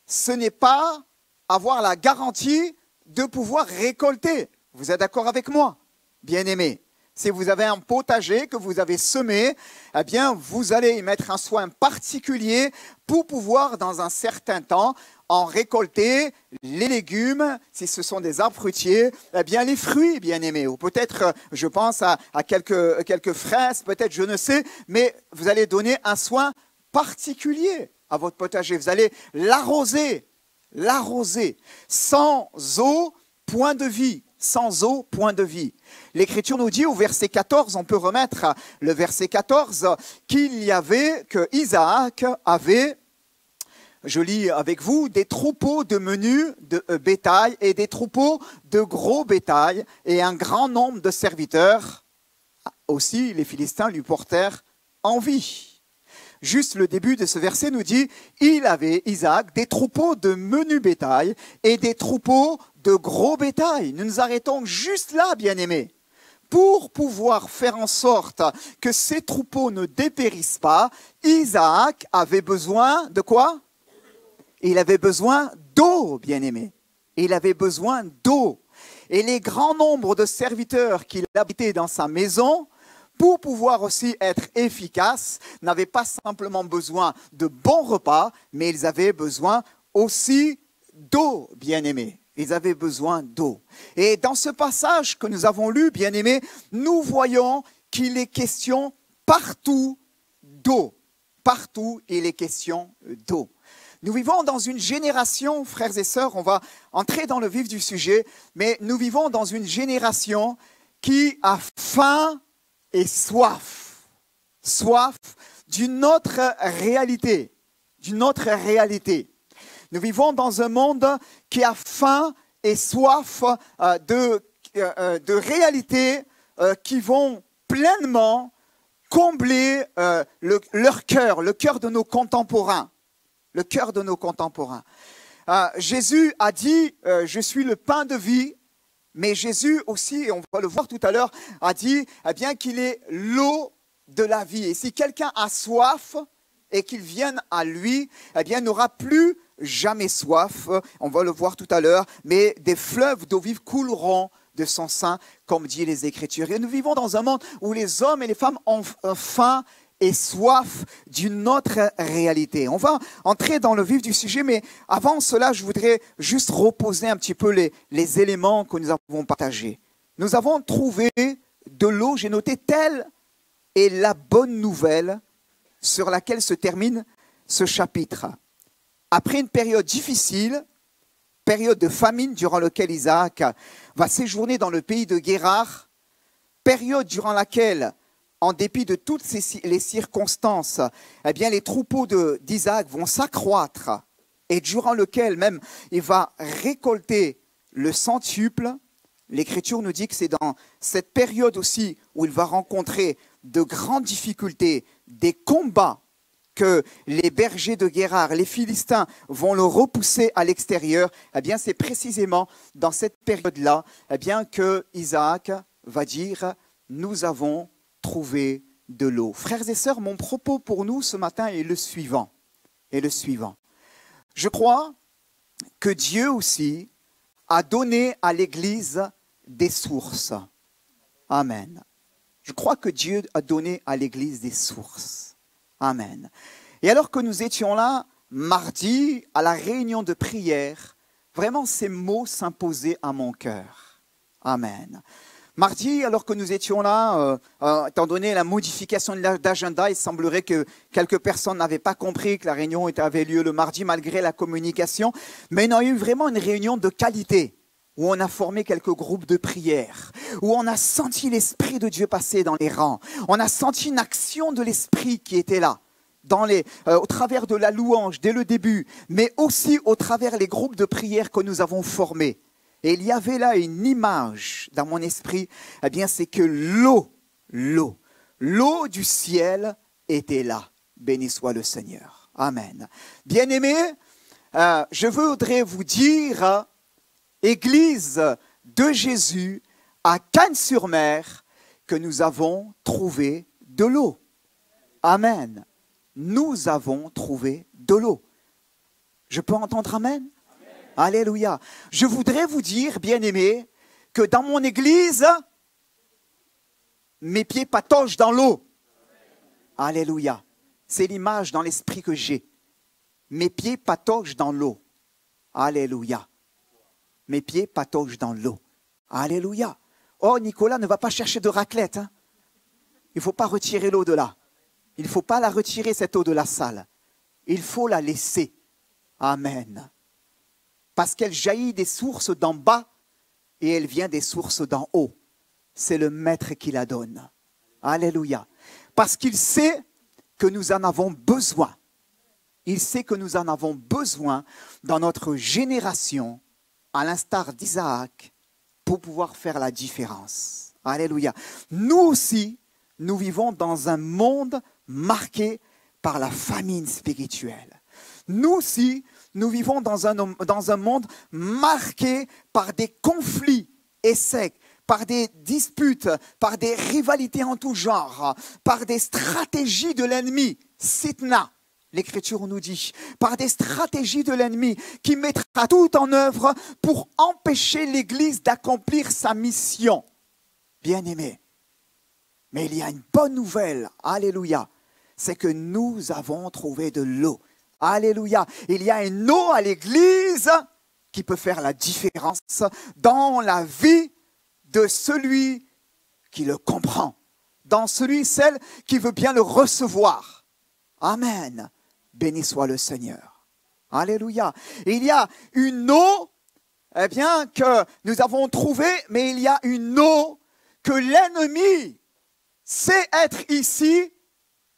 Speaker 1: ce n'est pas avoir la garantie de pouvoir récolter. Vous êtes d'accord avec moi, bien-aimés? Si vous avez un potager que vous avez semé, eh bien, vous allez y mettre un soin particulier pour pouvoir, dans un certain temps, en récolter les légumes, si ce sont des arbres fruitiers, eh bien les fruits, bien-aimés. Ou peut-être, je pense à quelques fraises, peut-être, je ne sais, mais vous allez donner un soin particulier à votre potager. Vous allez l'arroser. Sans eau, point de vie. Sans eau, point de vie. L'Écriture nous dit au verset 14, on peut remettre le verset 14, que Isaac avait, je lis avec vous, des troupeaux de menu de bétail et des troupeaux de gros bétail et un grand nombre de serviteurs. Aussi, les Philistins lui portèrent envie. Juste le début de ce verset nous dit, il avait, Isaac, des troupeaux de menu bétail et des troupeaux de gros bétail. Nous nous arrêtons juste là, bien-aimés. Pour pouvoir faire en sorte que ces troupeaux ne dépérissent pas, Isaac avait besoin de quoi? Il avait besoin d'eau, bien-aimés. Il avait besoin d'eau. Et les grands nombres de serviteurs qu'il habitait dans sa maison, pour pouvoir aussi être efficaces, n'avaient pas simplement besoin de bons repas, mais ils avaient besoin aussi d'eau, bien-aimés. Ils avaient besoin d'eau. Et dans ce passage que nous avons lu, bien-aimés, nous voyons qu'il est question partout d'eau. Partout, il est question d'eau. Nous vivons dans une génération, frères et sœurs, on va entrer dans le vif du sujet, mais nous vivons dans une génération qui a faim et soif. Soif d'une autre réalité. D'une autre réalité. Nous vivons dans un monde qui a faim et soif de réalités qui vont pleinement combler leur cœur, le cœur de nos contemporains. Le cœur de nos contemporains. Jésus a dit, je suis le pain de vie, mais Jésus aussi, et on va le voir tout à l'heure, a dit eh bien qu'il est l'eau de la vie. Et si quelqu'un a soif et qu'il vienne à lui, eh bien, il n'aura plus jamais soif, on va le voir tout à l'heure, mais des fleuves d'eau vive couleront de son sein, comme dit les Écritures. Et nous vivons dans un monde où les hommes et les femmes ont faim et soif d'une autre réalité. On va entrer dans le vif du sujet, mais avant cela, je voudrais juste reposer un petit peu les éléments que nous avons partagés. Nous avons trouvé de l'eau, j'ai noté, telle est la bonne nouvelle sur laquelle se termine ce chapitre. Après une période difficile, période de famine durant laquelle Isaac va séjourner dans le pays de Guérar, période durant laquelle, en dépit de toutes les circonstances, eh bien, les troupeaux d'Isaac vont s'accroître et durant lequel même il va récolter le centuple. L'Écriture nous dit que c'est dans cette période aussi où il va rencontrer de grandes difficultés, des combats, que les bergers de Guérar, les Philistins, vont le repousser à l'extérieur. Eh bien, c'est précisément dans cette période-là, eh bien, que Isaac va dire « Nous avons trouvé de l'eau ». Frères et sœurs, mon propos pour nous ce matin est le suivant. Je crois que Dieu aussi a donné à l'Église des sources. Amen. Je crois que Dieu a donné à l'Église des sources. Amen. Et alors que nous étions là, mardi, à la réunion de prière, vraiment ces mots s'imposaient à mon cœur. Amen. Mardi, alors que nous étions là, étant donné la modification d'agenda, il semblerait que quelques personnes n'avaient pas compris que la réunion avait lieu le mardi malgré la communication, mais il y a eu vraiment une réunion de qualité, où on a formé quelques groupes de prière, où on a senti l'Esprit de Dieu passer dans les rangs. On a senti une action de l'Esprit qui était là, au travers de la louange dès le début, mais aussi au travers des groupes de prière que nous avons formés. Et il y avait là une image dans mon esprit, eh bien c'est que l'eau du ciel était là. Béni soit le Seigneur. Amen. Bien-aimés, je voudrais vous dire, Église de Jésus à Cagnes-sur-Mer, que nous avons trouvé de l'eau. Amen. Nous avons trouvé de l'eau. Je peux entendre amen? Amen. Alléluia. Je voudrais vous dire, bien-aimés, que dans mon église, mes pieds pataugent dans l'eau. Alléluia. C'est l'image dans l'esprit que j'ai. Mes pieds pataugent dans l'eau. Alléluia. Mes pieds pataugent dans l'eau. Alléluia. Oh, Nicolas ne va pas chercher de raclette. Hein. Il ne faut pas retirer l'eau de là. Il ne faut pas la retirer, cette eau de la salle. Il faut la laisser. Amen. Parce qu'elle jaillit des sources d'en bas et elle vient des sources d'en haut. C'est le Maître qui la donne. Alléluia. Parce qu'il sait que nous en avons besoin. Il sait que nous en avons besoin dans notre génération, à l'instar d'Isaac, pour pouvoir faire la différence. Alléluia. Nous aussi, nous vivons dans un monde marqué par la famine spirituelle. Nous aussi, nous vivons dans un monde marqué par des conflits et secs, par des disputes, par des rivalités en tout genre, par des stratégies de l'ennemi, Sitna, l'Écriture nous dit, par des stratégies de l'ennemi qui mettra tout en œuvre pour empêcher l'Église d'accomplir sa mission. Bien-aimés, mais il y a une bonne nouvelle, alléluia, c'est que nous avons trouvé de l'eau. Alléluia, il y a une eau à l'Église qui peut faire la différence dans la vie de celui qui le comprend, dans celle qui veut bien le recevoir. Amen. Béni soit le Seigneur. Alléluia. Il y a une eau, que nous avons trouvée, mais il y a une eau que l'ennemi sait être ici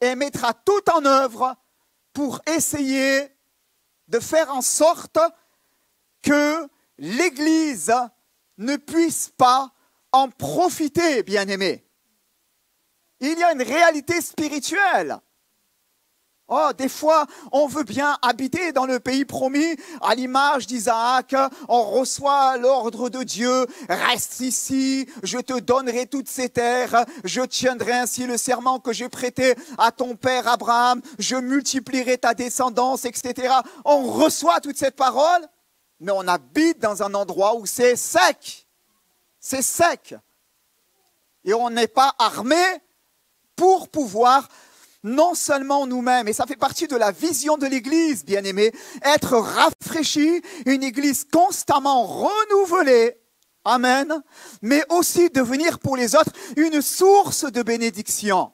Speaker 1: et mettra tout en œuvre pour essayer de faire en sorte que l'Église ne puisse pas en profiter, bien-aimés. Il y a une réalité spirituelle. Oh, des fois, on veut bien habiter dans le pays promis, à l'image d'Isaac. On reçoit l'ordre de Dieu. Reste ici, je te donnerai toutes ces terres. Je tiendrai ainsi le serment que j'ai prêté à ton père Abraham. Je multiplierai ta descendance, etc. On reçoit toute cette parole, mais on habite dans un endroit où c'est sec. C'est sec. Et on n'est pas armé pour pouvoir non seulement nous-mêmes, et ça fait partie de la vision de l'Église, bien-aimés, être rafraîchi, une Église constamment renouvelée, amen, mais aussi devenir pour les autres une source de bénédiction.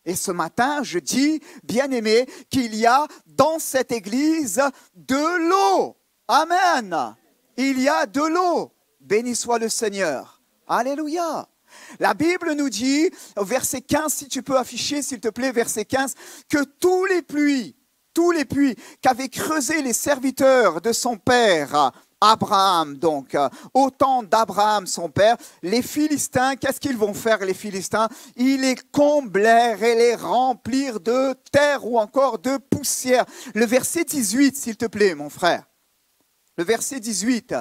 Speaker 1: Et ce matin, je dis, bien-aimés, qu'il y a dans cette Église de l'eau, amen, il y a de l'eau, béni soit le Seigneur, alléluia. La Bible nous dit, au verset 15, si tu peux afficher, s'il te plaît, verset 15, que tous les puits qu'avaient creusés les serviteurs de son père, Abraham, donc, au temps d'Abraham, son père, les Philistins, qu'est-ce qu'ils vont faire, les Philistins? Ils les comblèrent et les remplirent de terre ou encore de poussière. Le verset 18, s'il te plaît, mon frère. Le verset 18,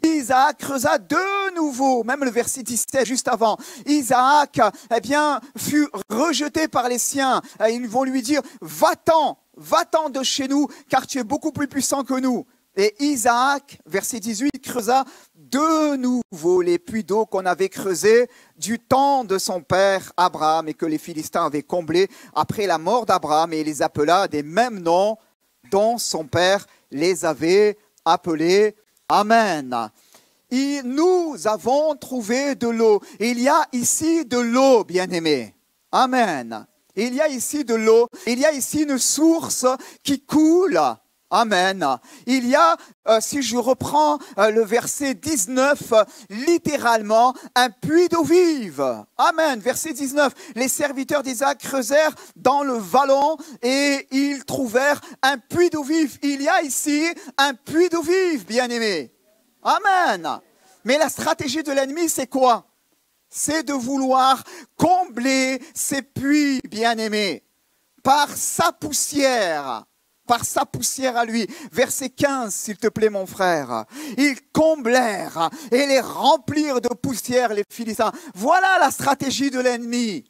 Speaker 1: Isaac creusa de nouveau, même le verset 17, juste avant. Isaac, fut rejeté par les siens. Ils vont lui dire, va-t'en de chez nous, car tu es beaucoup plus puissant que nous. Et Isaac, verset 18, creusa de nouveau les puits d'eau qu'on avait creusés du temps de son père Abraham et que les Philistins avaient comblés après la mort d'Abraham, et il les appela des mêmes noms dont son père les avait appelés. Amen. Et nous avons trouvé de l'eau. Il y a ici de l'eau, bien-aimés. Amen. Il y a ici de l'eau. Il y a ici une source qui coule. Amen. Il y a, si je reprends le verset 19, littéralement, un puits d'eau vive. Amen. Verset 19. Les serviteurs d'Isaac creusèrent dans le vallon et ils trouvèrent un puits d'eau vive. Il y a ici un puits d'eau vive, bien-aimés. Amen. Mais la stratégie de l'ennemi, c'est quoi? C'est de vouloir combler ces puits, bien-aimés, par sa poussière à lui. Verset 15, s'il te plaît, mon frère. Ils comblèrent et les remplirent de poussière, les Philistins. Voilà la stratégie de l'ennemi.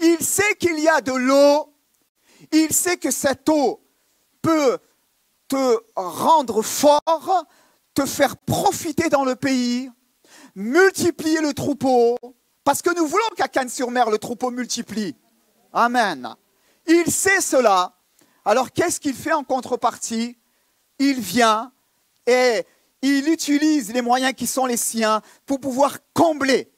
Speaker 1: Il sait qu'il y a de l'eau. Il sait que cette eau peut te rendre fort, te faire profiter dans le pays, multiplier le troupeau, parce que nous voulons qu'à Cannes-sur-Mer, le troupeau multiplie. Amen. Il sait cela. Alors, qu'est-ce qu'il fait en contrepartie? Il vient et il utilise les moyens qui sont les siens pour pouvoir combler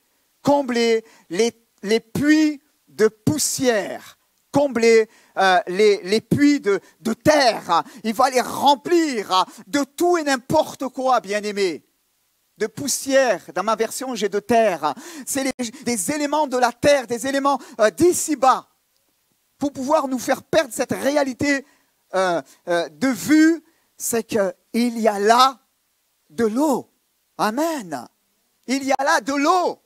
Speaker 1: les puits de poussière, combler les puits de terre. Il va les remplir de tout et n'importe quoi, bien-aimés. de poussière. Dans ma version, j'ai de terre. C'est des éléments de la terre, des éléments d'ici-bas, pour pouvoir nous faire perdre cette réalité de vue, c'est qu'il y a là de l'eau. Amen. Il y a là de l'eau.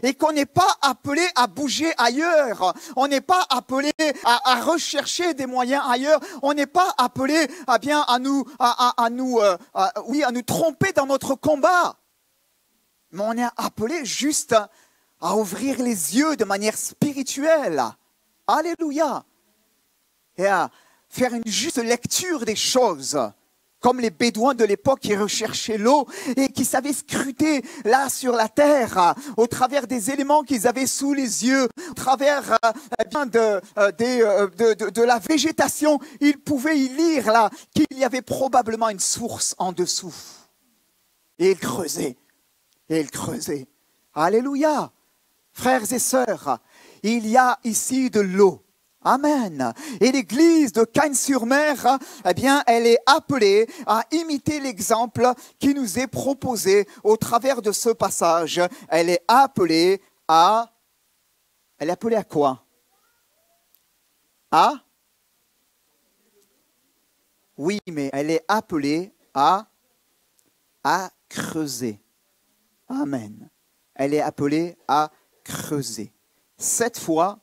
Speaker 1: Et qu'on n'est pas appelé à bouger ailleurs. On n'est pas appelé à rechercher des moyens ailleurs. On n'est pas appelé à nous tromper dans notre combat. Mais on est appelé juste à ouvrir les yeux de manière spirituelle. Alléluia. Et à faire une juste lecture des choses. Comme les Bédouins de l'époque qui recherchaient l'eau et qui savaient scruter là sur la terre au travers des éléments qu'ils avaient sous les yeux, au travers de la végétation, ils pouvaient y lire là qu'il y avait probablement une source en dessous. Et ils creusaient, et ils creusaient. Alléluia. Frères et sœurs, il y a ici de l'eau. Amen. Et l'église de Cagnes-sur-Mer, eh bien, elle est appelée à imiter l'exemple qui nous est proposé au travers de ce passage. Elle est appelée à quoi? Oui, mais elle est appelée à creuser. Amen. Elle est appelée à creuser. Cette fois,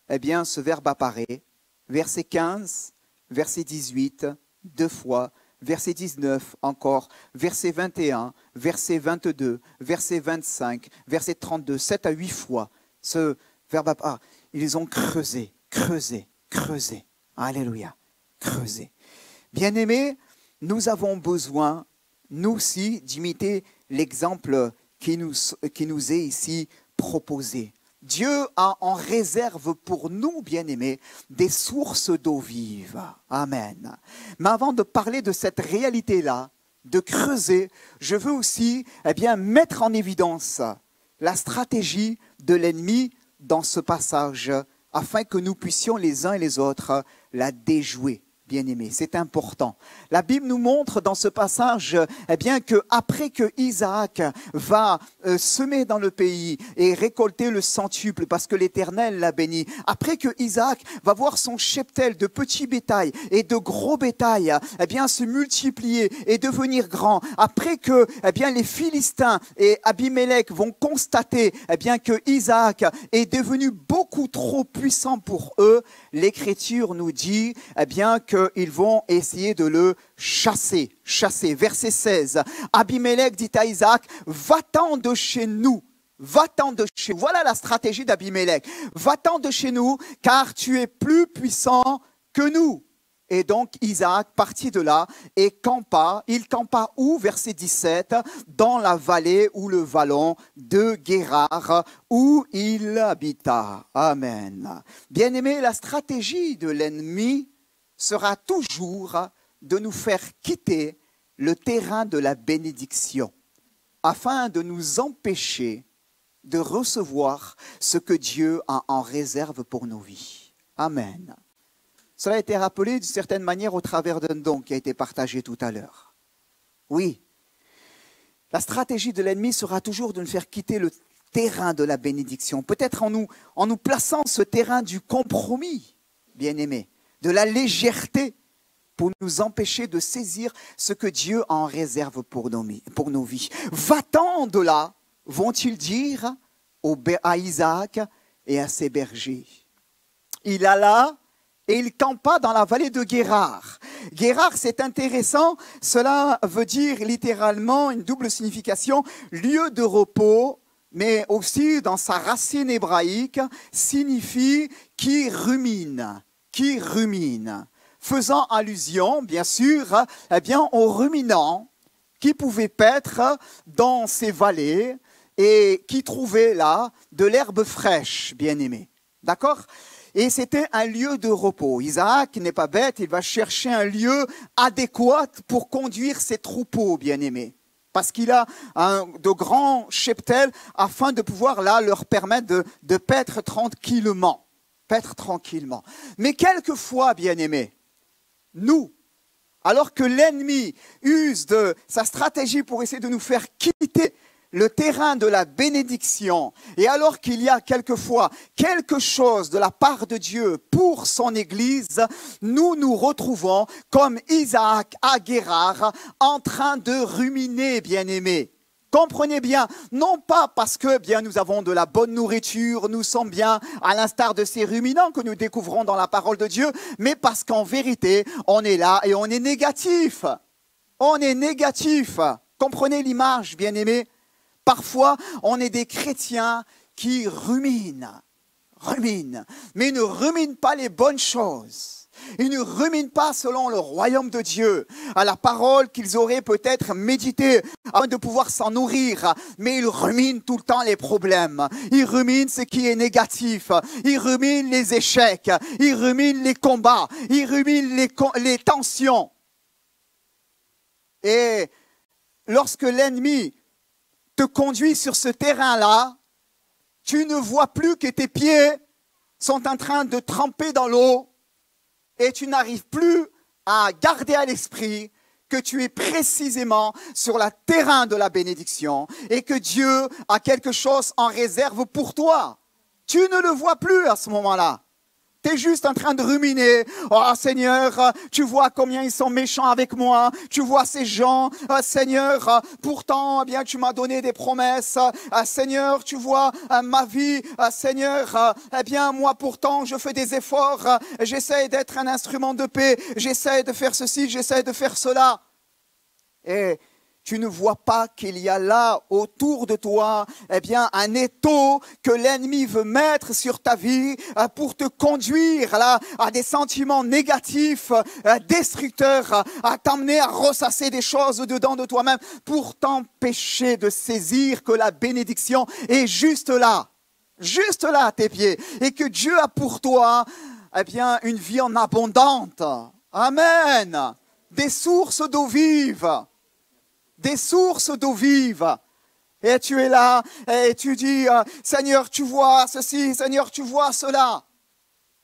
Speaker 1: eh bien, ce verbe apparaît, verset 15, verset 18, 2 fois, verset 19 encore, verset 21, verset 22, verset 25, verset 32, 7 à 8 fois. Ce verbe apparaît. Ils ont creusé, creusé, creusé. Alléluia, creusé. Bien-aimés, nous avons besoin, nous aussi, d'imiter l'exemple qui nous est ici proposé. Dieu a en réserve pour nous, bien-aimés, des sources d'eau vive. Amen. Mais avant de parler de cette réalité-là, de creuser, je veux aussi mettre en évidence la stratégie de l'ennemi dans ce passage, afin que nous puissions les uns et les autres la déjouer. Bien-aimés, c'est important. La Bible nous montre dans ce passage que après que Isaac va semer dans le pays et récolter le centuple parce que l'Éternel l'a béni, après que Isaac va voir son cheptel de petit bétail et de gros bétail se multiplier et devenir grand, après que les Philistins et Abimelech vont constater que Isaac est devenu beaucoup trop puissant pour eux, l'Écriture nous dit qu'ils vont essayer de le chasser. Verset 16. Abimelech dit à Isaac, va-t'en de chez nous. Va-t'en de chez nous. Voilà la stratégie d'Abimelech. Va-t'en de chez nous, car tu es plus puissant que nous. Et donc Isaac partit de là et campa. Il campa où? Verset 17. Dans la vallée ou le vallon de Guérar, où il habita. Amen. Bien-aimés, la stratégie de l'ennemi sera toujours de nous faire quitter le terrain de la bénédiction, afin de nous empêcher de recevoir ce que Dieu a en réserve pour nos vies. Amen. Cela a été rappelé d'une certaine manière au travers d'un don qui a été partagé tout à l'heure. Oui, la stratégie de l'ennemi sera toujours de nous faire quitter le terrain de la bénédiction, peut-être en nous plaçant ce terrain du compromis, bien-aimés, de la légèreté, pour nous empêcher de saisir ce que Dieu a en réserve pour nos vies. Va-t'en de là, vont-ils dire à Isaac et à ses bergers. Il alla et il campa dans la vallée de Guérar. Guérar, c'est intéressant, cela veut dire littéralement une double signification, lieu de repos, mais aussi dans sa racine hébraïque, signifie qui rumine, faisant allusion, bien sûr, aux ruminants qui pouvaient paître dans ces vallées et qui trouvaient là de l'herbe fraîche, bien-aimés. D'accord ? Et c'était un lieu de repos. Isaac n'est pas bête, il va chercher un lieu adéquat pour conduire ses troupeaux, bien-aimés. Parce qu'il a de grands cheptels afin de pouvoir là leur permettre de paître tranquillement. Mais quelquefois, bien-aimés, nous, alors que l'ennemi use de sa stratégie pour essayer de nous faire quitter le terrain de la bénédiction, et alors qu'il y a quelquefois quelque chose de la part de Dieu pour son Église, nous nous retrouvons comme Isaac à Guérard en train de ruminer, bien-aimés. Comprenez bien, non pas parce que bien nous avons de la bonne nourriture, nous sommes bien à l'instar de ces ruminants que nous découvrons dans la parole de Dieu, mais parce qu'en vérité, on est là et on est négatif. On est négatif. Comprenez l'image, bien-aimés? Parfois, on est des chrétiens qui ruminent, mais ils ne ruminent pas les bonnes choses. Ils ne ruminent pas selon le royaume de Dieu, à la parole qu'ils auraient peut-être médité avant de pouvoir s'en nourrir, mais ils ruminent tout le temps les problèmes. Ils ruminent ce qui est négatif, ils ruminent les échecs, ils ruminent les combats, ils ruminent les tensions. Et lorsque l'ennemi te conduit sur ce terrain-là, tu ne vois plus que tes pieds sont en train de tremper dans l'eau et tu n'arrives plus à garder à l'esprit que tu es précisément sur le terrain de la bénédiction et que Dieu a quelque chose en réserve pour toi. Tu ne le vois plus à ce moment-là. Tu es juste en train de ruminer. Oh Seigneur, tu vois combien ils sont méchants avec moi. Tu vois ces gens. Seigneur, pourtant, eh bien, tu m'as donné des promesses. Seigneur, tu vois ma vie. Seigneur, eh bien, moi pourtant, je fais des efforts. J'essaie d'être un instrument de paix. J'essaie de faire ceci, j'essaie de faire cela. Et tu ne vois pas qu'il y a là, autour de toi, eh bien, un étau que l'ennemi veut mettre sur ta vie pour te conduire là à des sentiments négatifs, destructeurs, à t'amener à ressasser des choses dedans de toi-même pour t'empêcher de saisir que la bénédiction est juste là à tes pieds, et que Dieu a pour toi, eh bien, une vie en abondante. Amen. Des sources d'eau vive. Des sources d'eau vive. Et tu es là et tu dis, Seigneur, tu vois ceci, Seigneur, tu vois cela.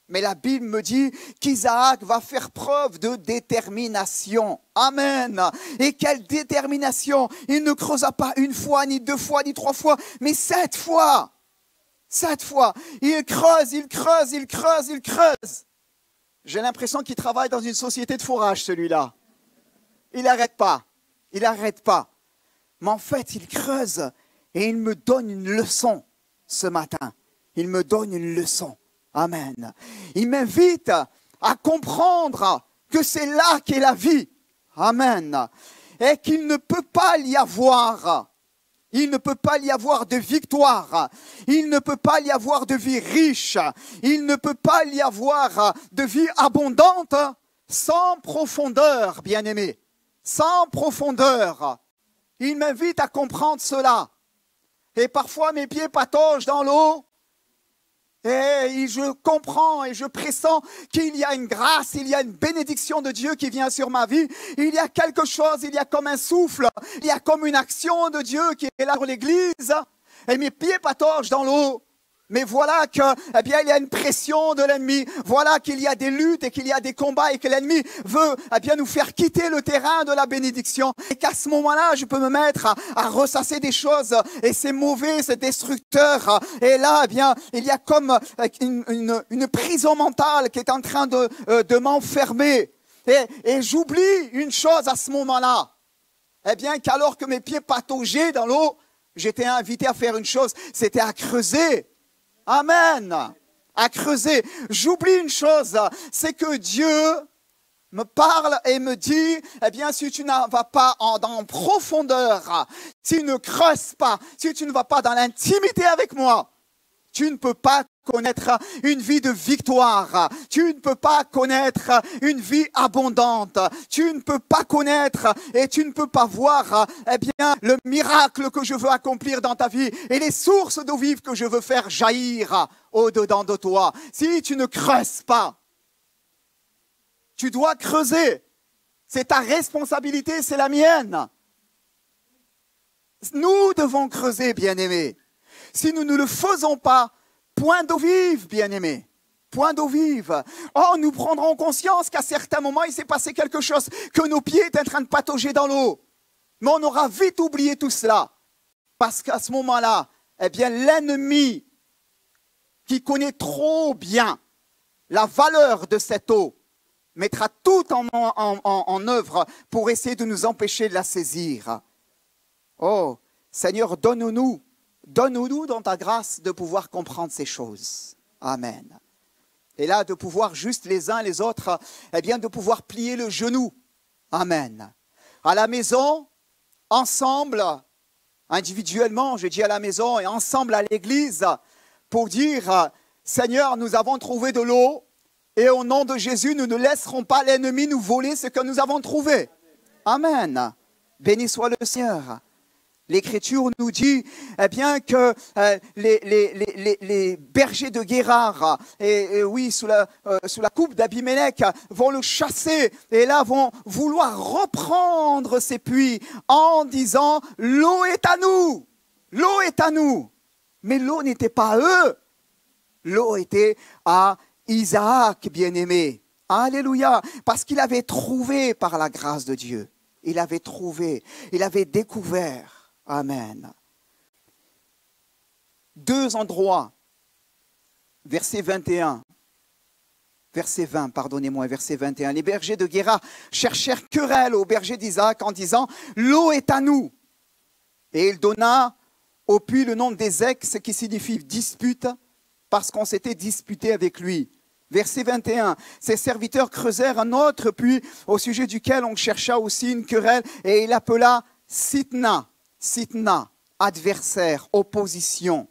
Speaker 1: Mais la Bible me dit qu'Isaac va faire preuve de détermination. Amen. Et quelle détermination! Il ne creusa pas une fois, ni deux fois, ni trois fois, mais 7 fois. 7 fois. Il creuse. J'ai l'impression qu'il travaille dans une société de forage, celui-là. Il n'arrête pas. Mais en fait, il creuse et il me donne une leçon ce matin. Il me donne une leçon. Amen. Il m'invite à comprendre que c'est là qu'est la vie. Amen. Et qu'il ne peut pas y avoir. Il ne peut pas y avoir de victoire. Il ne peut pas y avoir de vie riche. Il ne peut pas y avoir de vie abondante sans profondeur, bien-aimé. Sans profondeur. Il m'invite à comprendre cela. Et parfois mes pieds pataugent dans l'eau. Et je comprends et je pressens qu'il y a une grâce, il y a une bénédiction de Dieu qui vient sur ma vie. Il y a quelque chose, il y a comme un souffle, il y a comme une action de Dieu qui est là pour l'Église. Et mes pieds pataugent dans l'eau. Mais voilà que, eh bien, il y a une pression de l'ennemi. Voilà qu'il y a des luttes et qu'il y a des combats et que l'ennemi veut, eh bien, nous faire quitter le terrain de la bénédiction. Et qu'à ce moment-là, je peux me mettre à ressasser des choses et c'est mauvais, c'est destructeur. Et là, eh bien, il y a comme une prison mentale qui est en train de m'enfermer. Et j'oublie une chose à ce moment-là. Eh bien, qu'alors que mes pieds pataugeaient dans l'eau, j'étais invité à faire une chose, c'était à creuser. Amen. À creuser. J'oublie une chose, c'est que Dieu me parle et me dit, eh bien, si tu ne vas pas en profondeur, si tu ne creuses pas, si tu ne vas pas dans l'intimité avec moi, tu ne peux pas connaître une vie de victoire. Tu ne peux pas connaître une vie abondante. Tu ne peux pas connaître et tu ne peux pas voir, eh bien, le miracle que je veux accomplir dans ta vie et les sources d'eau vive que je veux faire jaillir au-dedans de toi. Si tu ne creuses pas, tu dois creuser. C'est ta responsabilité, c'est la mienne. Nous devons creuser, bien-aimés. Si nous ne le faisons pas, point d'eau vive, bien-aimés. point d'eau vive. Oh, nous prendrons conscience qu'à certains moments, il s'est passé quelque chose, que nos pieds étaient en train de patauger dans l'eau. Mais on aura vite oublié tout cela. Parce qu'à ce moment-là, eh bien, l'ennemi qui connaît trop bien la valeur de cette eau mettra tout en œuvre pour essayer de nous empêcher de la saisir. Oh, Seigneur, donne-nous dans ta grâce de pouvoir comprendre ces choses. Amen. Et là, de pouvoir juste les uns les autres, eh bien, de pouvoir plier le genou. Amen. À la maison, ensemble, individuellement, je dis à la maison et ensemble à l'église, pour dire, Seigneur, nous avons trouvé de l'eau et au nom de Jésus, nous ne laisserons pas l'ennemi nous voler ce que nous avons trouvé. Amen. Béni soit le Seigneur. L'Écriture nous dit eh bien, que les bergers de Guérard, oui, sous la coupe d'Abimélec, vont le chasser et là vont vouloir reprendre ses puits en disant « L'eau est à nous, l'eau est à nous ». Mais l'eau n'était pas à eux, l'eau était à Isaac, bien-aimé. Alléluia, parce qu'il avait trouvé par la grâce de Dieu. Il avait trouvé, il avait découvert. Amen. 2 endroits, verset 21, verset 20, pardonnez-moi, verset 21. Les bergers de Guérard cherchèrent querelle aux bergers d'Isaac en disant « L'eau est à nous ». Et il donna au puits le nom d'Ézec, ce qui signifie dispute, parce qu'on s'était disputé avec lui. Verset 21, ses serviteurs creusèrent un autre puits au sujet duquel on chercha aussi une querelle et il appela Sitna. Sitna, adversaire, opposition.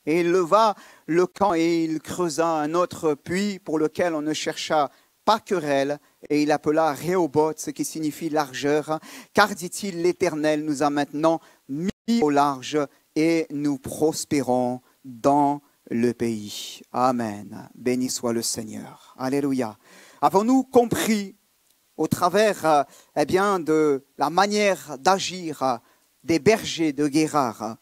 Speaker 1: Et il leva le camp et il creusa un autre puits pour lequel on ne chercha pas querelle et il appela Rehoboth, ce qui signifie largeur, car dit-il, l'Éternel nous a maintenant mis au large et nous prospérons dans le pays. Amen. Béni soit le Seigneur. Alléluia. Avons-nous compris au travers eh bien, de la manière d'agir des bergers de Guérard,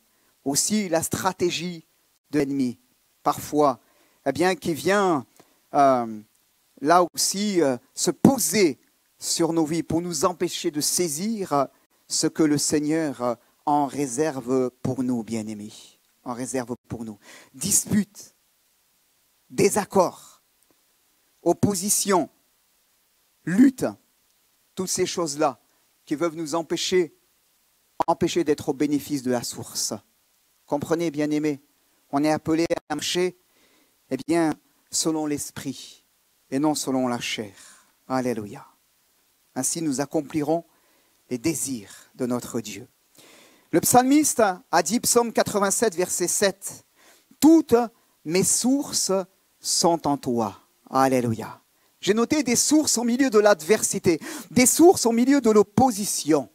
Speaker 1: aussi la stratégie de l'ennemi, parfois, eh bien, qui vient là aussi se poser sur nos vies pour nous empêcher de saisir ce que le Seigneur en réserve pour nous, bien-aimés, en réserve pour nous. Disputes, désaccords, opposition, lutte, toutes ces choses-là qui peuvent nous empêcher d'être au bénéfice de la source. Comprenez, bien-aimés, on est appelé à marcher, eh bien, selon l'esprit et non selon la chair. Alléluia. Ainsi, nous accomplirons les désirs de notre Dieu. Le psalmiste a dit, psaume 87, verset 7, « Toutes mes sources sont en toi. » Alléluia. J'ai noté des sources au milieu de l'adversité, des sources au milieu de l'opposition,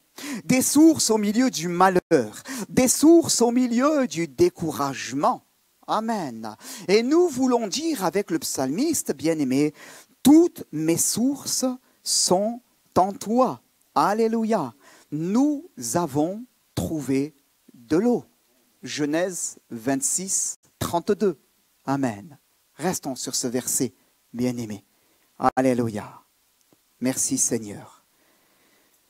Speaker 1: des sources au milieu du malheur, des sources au milieu du découragement. Amen. Et nous voulons dire avec le psalmiste, bien-aimé, toutes mes sources sont en toi. Alléluia. Nous avons trouvé de l'eau. Genèse 26, 32. Amen. Restons sur ce verset, bien-aimé. Alléluia. Merci Seigneur.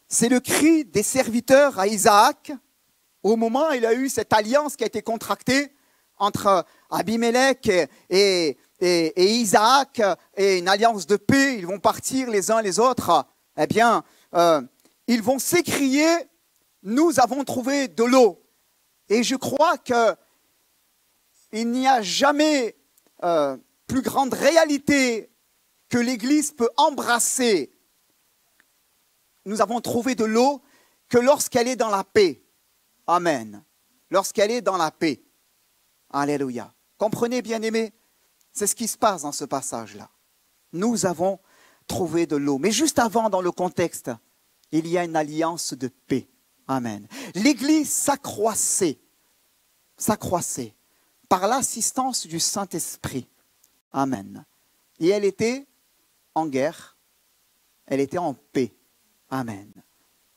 Speaker 1: C'est le cri des serviteurs à Isaac au moment où il a eu cette alliance qui a été contractée entre Abimélec et Isaac, et une alliance de paix. Ils vont partir les uns les autres. Eh bien, ils vont s'écrier, nous avons trouvé de l'eau. Et je crois qu'il n'y a jamais plus grande réalité que l'Église peut embrasser. Nous avons trouvé de l'eau que lorsqu'elle est dans la paix. Amen. Lorsqu'elle est dans la paix. Alléluia. Comprenez, bien-aimés, c'est ce qui se passe dans ce passage-là. Nous avons trouvé de l'eau. Mais juste avant, dans le contexte, il y a une alliance de paix. Amen. L'Église s'accroissait par l'assistance du Saint-Esprit. Amen. Et elle était en guerre, elle était en paix. Amen.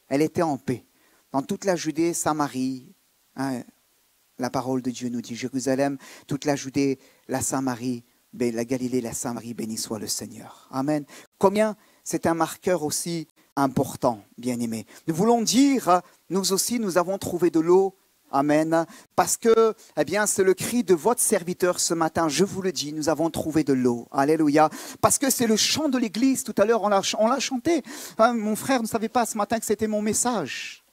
Speaker 1: Elle était en paix. Dans toute la Judée, Samarie, la parole de Dieu nous dit Jérusalem, toute la Judée, la Samarie, la Galilée, la Samarie, béni soit le Seigneur. Amen. Combien c'est un marqueur aussi important, bien-aimés. Nous voulons dire, nous aussi, nous avons trouvé de l'eau. Amen. Parce que, eh bien, c'est le cri de votre serviteur ce matin. Je vous le dis, nous avons trouvé de l'eau. Alléluia. Parce que c'est le chant de l'église. Tout à l'heure, on l'a chanté. Hein, mon frère ne savait pas ce matin que c'était mon message.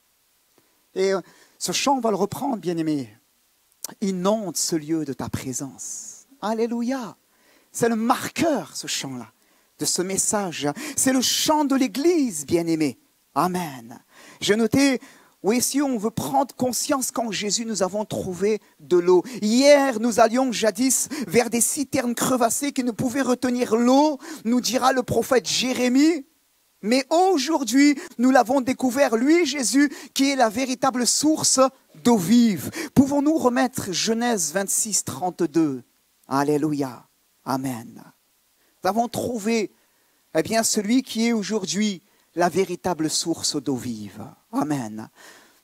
Speaker 1: Et ce chant, on va le reprendre, bien-aimé. Inonde ce lieu de ta présence. Alléluia. C'est le marqueur, ce chant-là, de ce message. C'est le chant de l'église, bien-aimé. Amen. J'ai noté, oui, si on veut prendre conscience qu'en Jésus, nous avons trouvé de l'eau. Hier, nous allions jadis vers des citernes crevassées qui ne pouvaient retenir l'eau, nous dira le prophète Jérémie. Mais aujourd'hui, nous l'avons découvert, lui, Jésus, qui est la véritable source d'eau vive. Pouvons-nous remettre Genèse 26, 32 ? Alléluia. Amen. Nous avons trouvé, eh bien, celui qui est aujourd'hui la véritable source d'eau vive. Amen.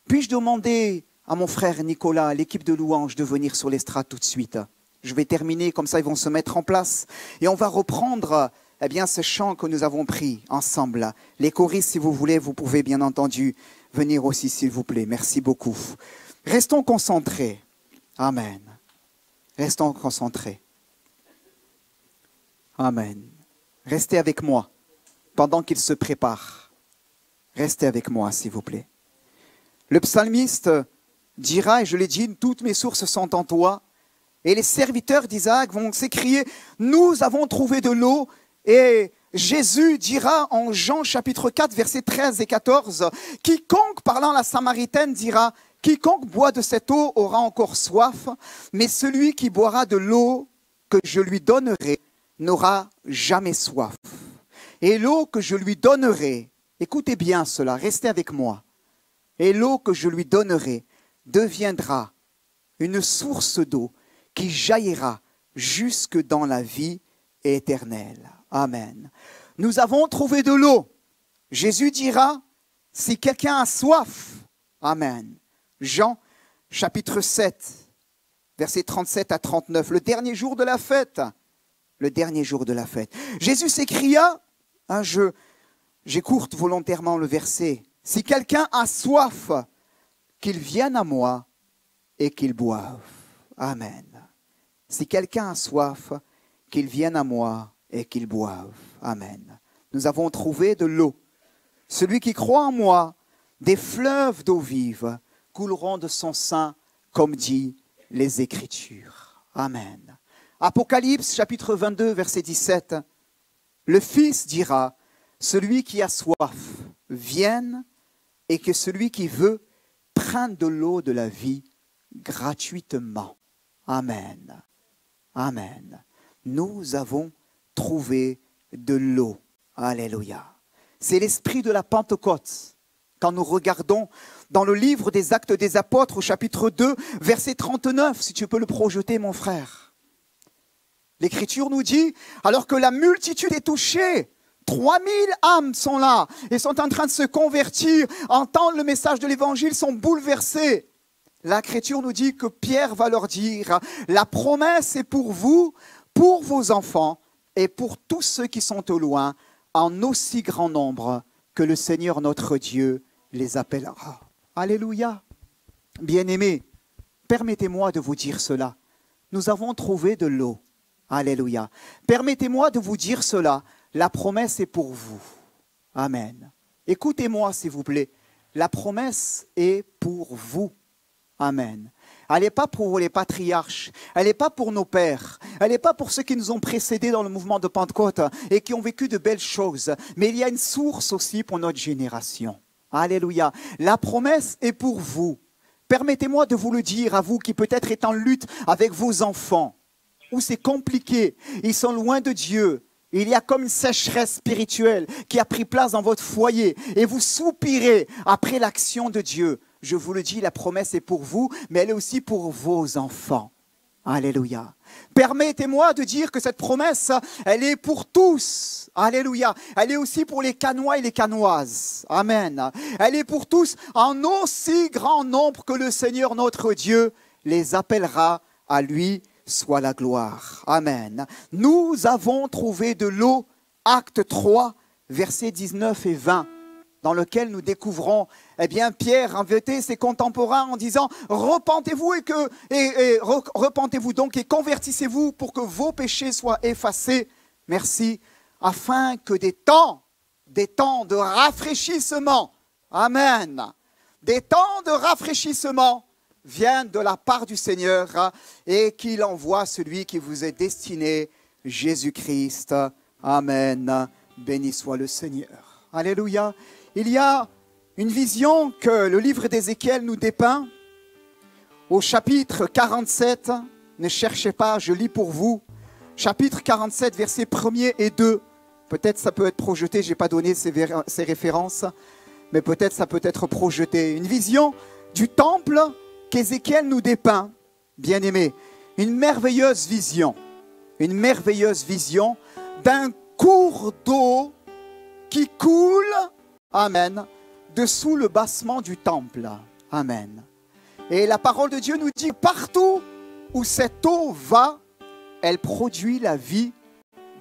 Speaker 1: Puis-je demander à mon frère Nicolas, à l'équipe de louanges, de venir sur l'estrade tout de suite. Je vais terminer, comme ça ils vont se mettre en place. Et on va reprendre, eh bien, ce chant que nous avons pris ensemble. Les choristes, si vous voulez, vous pouvez bien entendu venir aussi, s'il vous plaît. Merci beaucoup. Restons concentrés. Amen. Restons concentrés. Amen. Restez avec moi pendant qu'il se prépare. Restez avec moi, s'il vous plaît. Le psalmiste dira, et je l'ai dit, toutes mes sources sont en toi. Et les serviteurs d'Isaac vont s'écrier, nous avons trouvé de l'eau. Et Jésus dira en Jean chapitre 4, versets 13 et 14, quiconque, parlant à la Samaritaine, dira, quiconque boit de cette eau aura encore soif, mais celui qui boira de l'eau que je lui donnerai n'aura jamais soif. Et l'eau que je lui donnerai, écoutez bien cela, restez avec moi, et l'eau que je lui donnerai deviendra une source d'eau qui jaillira jusque dans la vie éternelle. Amen. Nous avons trouvé de l'eau. Jésus dira, si quelqu'un a soif, amen. Jean chapitre 7, versets 37 à 39, le dernier jour de la fête. Le dernier jour de la fête. Jésus s'écria, hein, j'écourte volontairement le verset, si quelqu'un a soif, qu'il vienne à moi et qu'il boive. Amen. Si quelqu'un a soif, qu'il vienne à moi et qu'il boive. Amen. Nous avons trouvé de l'eau. Celui qui croit en moi, des fleuves d'eau vive couleront de son sein, comme dit les Écritures. Amen. Apocalypse chapitre 22, verset 17. Le Fils dira, celui qui a soif, vienne, et que celui qui veut prenne de l'eau de la vie gratuitement. Amen. Amen. Nous avons trouvé de l'eau. Alléluia. C'est l'esprit de la Pentecôte. Quand nous regardons dans le livre des Actes des Apôtres, au chapitre 2, verset 39, si tu peux le projeter, mon frère. L'Écriture nous dit, alors que la multitude est touchée, 3000 âmes sont là et sont en train de se convertir, entendent le message de l'Évangile, sont bouleversés. L'Écriture nous dit que Pierre va leur dire, la promesse est pour vous, pour vos enfants et pour tous ceux qui sont au loin, en aussi grand nombre que le Seigneur notre Dieu les appellera. Alléluia. Bien-aimés, permettez-moi de vous dire cela. Nous avons trouvé de l'eau. Alléluia. Permettez-moi de vous dire cela. La promesse est pour vous. Amen. Écoutez-moi, s'il vous plaît. La promesse est pour vous. Amen. Elle n'est pas pour les patriarches. Elle n'est pas pour nos pères. Elle n'est pas pour ceux qui nous ont précédés dans le mouvement de Pentecôte et qui ont vécu de belles choses. Mais il y a une source aussi pour notre génération. Alléluia. La promesse est pour vous. Permettez-moi de vous le dire à vous qui peut-être êtes en lutte avec vos enfants, où c'est compliqué, ils sont loin de Dieu. Il y a comme une sécheresse spirituelle qui a pris place dans votre foyer et vous soupirez après l'action de Dieu. Je vous le dis, la promesse est pour vous, mais elle est aussi pour vos enfants. Alléluia. Permettez-moi de dire que cette promesse, elle est pour tous. Alléluia. Elle est aussi pour les Canois et les Canoises. Amen. Elle est pour tous en aussi grand nombre que le Seigneur notre Dieu les appellera à lui soit la gloire. Amen. Nous avons trouvé de l'eau, acte 3, versets 19 et 20, dans lequel nous découvrons, eh bien, Pierre invitait ses contemporains en disant « Repentez-vous repentez-vous donc et convertissez-vous pour que vos péchés soient effacés. » Merci. Afin que des temps de rafraîchissement, amen, des temps de rafraîchissement viennent de la part du Seigneur et qu'il envoie celui qui vous est destiné, Jésus-Christ. Amen. Béni soit le Seigneur. Alléluia. Il y a une vision que le livre d'Ézéchiel nous dépeint au chapitre 47. Ne cherchez pas, je lis pour vous. Chapitre 47, versets 1er et 2. Peut-être ça peut être projeté, je n'ai pas donné ces références, mais peut-être ça peut être projeté. Une vision du temple qu'Ézéchiel nous dépeint, bien-aimé. Une merveilleuse vision d'un cours d'eau qui coule, amen, dessous le bassement du temple. Amen. Et la parole de Dieu nous dit, partout où cette eau va, elle produit la vie.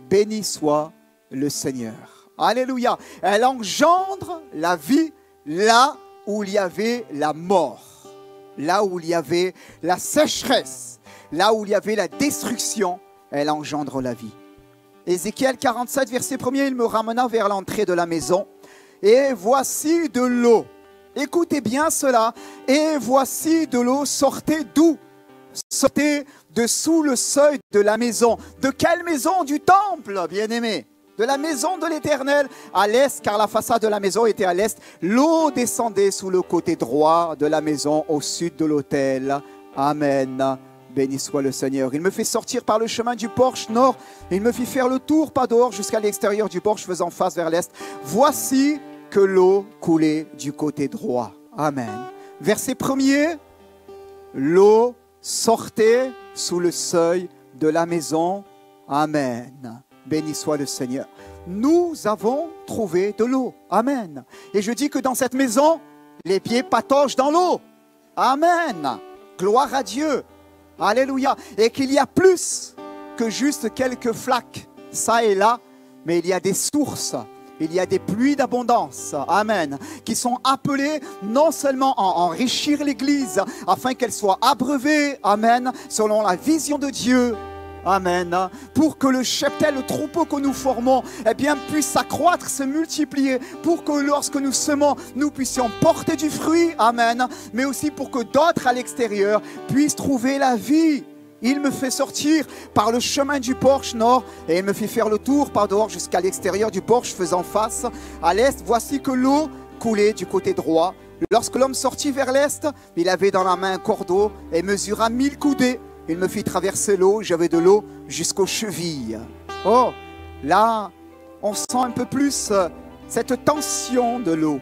Speaker 1: Béni soit le Seigneur. Alléluia. Elle engendre la vie là où il y avait la mort, là où il y avait la sécheresse, là où il y avait la destruction, elle engendre la vie. Ézéchiel 47, verset 1er, il me ramena vers l'entrée de la maison. Et voici de l'eau. Écoutez bien cela. Et voici de l'eau sortait d'où? Sortait de sous le seuil de la maison. De quelle maison? Du temple, bien-aimé. De la maison de l'Éternel à l'est, car la façade de la maison était à l'est. L'eau descendait sous le côté droit de la maison au sud de l'autel. Amen. Béni soit le Seigneur. Il me fait sortir par le chemin du porche nord. Il me fit faire le tour, pas dehors, jusqu'à l'extérieur du porche, faisant face vers l'est. Voici que l'eau coulait du côté droit. Amen. Verset 1er. L'eau sortait sous le seuil de la maison. Amen. Béni soit le Seigneur. Nous avons trouvé de l'eau. Amen. Et je dis que dans cette maison, les pieds patauchent dans l'eau. Amen. Gloire à Dieu. Alléluia. Et qu'il y a plus que juste quelques flaques, ça et là, mais il y a des sources, il y a des pluies d'abondance, amen, qui sont appelées non seulement à enrichir l'Église, afin qu'elle soit abreuvée, amen, selon la vision de Dieu, amen, pour que le cheptel, le troupeau que nous formons, eh bien, puisse s'accroître, se multiplier, pour que lorsque nous semons, nous puissions porter du fruit, amen, mais aussi pour que d'autres à l'extérieur puissent trouver la vie. Il me fait sortir par le chemin du porche nord et il me fait faire le tour par dehors jusqu'à l'extérieur du porche, faisant face à l'est. Voici que l'eau coulait du côté droit. Lorsque l'homme sortit vers l'est, il avait dans la main un cordeau et mesura 1000 coudées. Il me fit traverser l'eau, j'avais de l'eau jusqu'aux chevilles. Oh, là, on sent un peu plus cette tension de l'eau.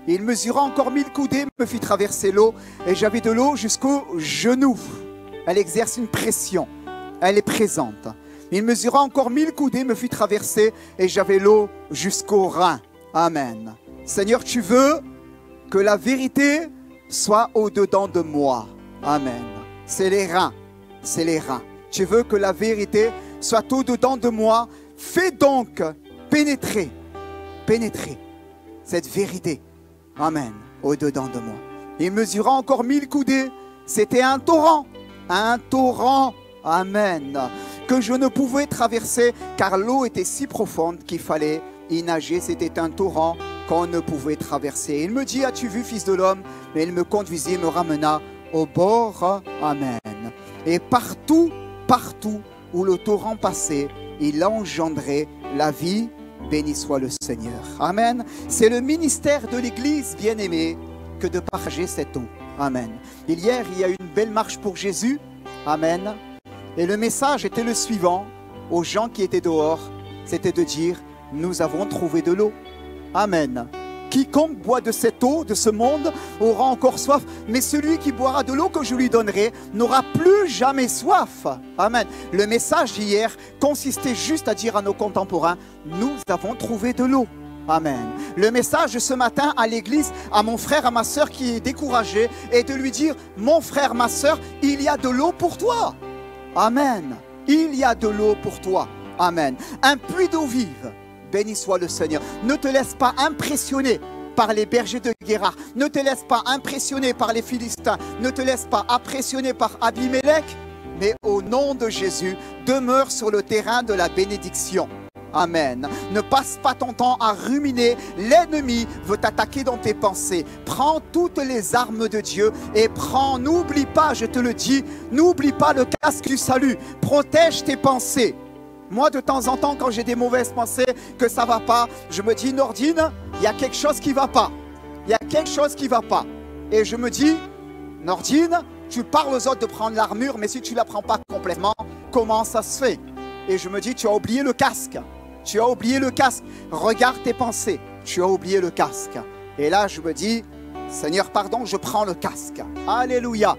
Speaker 1: Il mesura encore 1000 coudées, me fit traverser l'eau et j'avais de l'eau jusqu'aux genoux. Elle exerce une pression, elle est présente. Il mesura encore 1000 coudées, me fit traverser et j'avais l'eau jusqu'aux reins. Amen. Seigneur, tu veux que la vérité soit au-dedans de moi. Amen. C'est les reins. C'est les reins. Tu veux que la vérité soit au-dedans de moi. Fais donc pénétrer cette vérité. Amen. Au-dedans de moi. Il mesura encore 1000 coudées. C'était un torrent, amen, que je ne pouvais traverser car l'eau était si profonde qu'il fallait y nager. C'était un torrent qu'on ne pouvait traverser. Il me dit, as-tu vu, fils de l'homme? Et il me conduisit, me ramena au bord, amen. Et partout où le torrent passait, il engendrait la vie. Béni soit le Seigneur. Amen. C'est le ministère de l'Église, bien-aimé, que de partager cette eau. Amen. Hier, il y a eu une belle marche pour Jésus. Amen. Et le message était le suivant aux gens qui étaient dehors. C'était de dire, nous avons trouvé de l'eau. Amen. Quiconque boit de cette eau, de ce monde, aura encore soif. Mais celui qui boira de l'eau que je lui donnerai n'aura plus jamais soif. Amen. Le message d'hier consistait juste à dire à nos contemporains, nous avons trouvé de l'eau. Amen. Le message de ce matin à l'église, à mon frère, à ma soeur qui est découragé, est de lui dire, mon frère, ma soeur, il y a de l'eau pour toi. Amen. Il y a de l'eau pour toi. Amen. Un puits d'eau vive. Béni soit le Seigneur. Ne te laisse pas impressionner par les bergers de Guérard. Ne te laisse pas impressionner par les Philistins. Ne te laisse pas impressionner par Abimélec. Mais au nom de Jésus, demeure sur le terrain de la bénédiction. Amen. Ne passe pas ton temps à ruminer. L'ennemi veut t'attaquer dans tes pensées. Prends toutes les armes de Dieu et prends, n'oublie pas, je te le dis, n'oublie pas le casque du salut. Protège tes pensées. Moi, de temps en temps, quand j'ai des mauvaises pensées, que ça ne va pas, je me dis, Nordine, il y a quelque chose qui ne va pas. Il y a quelque chose qui ne va pas. Et je me dis, Nordine, tu parles aux autres de prendre l'armure, mais si tu ne la prends pas complètement, comment ça se fait? Et je me dis, tu as oublié le casque. Tu as oublié le casque. Regarde tes pensées. Tu as oublié le casque. Et là, je me dis, Seigneur, pardon, je prends le casque. Alléluia.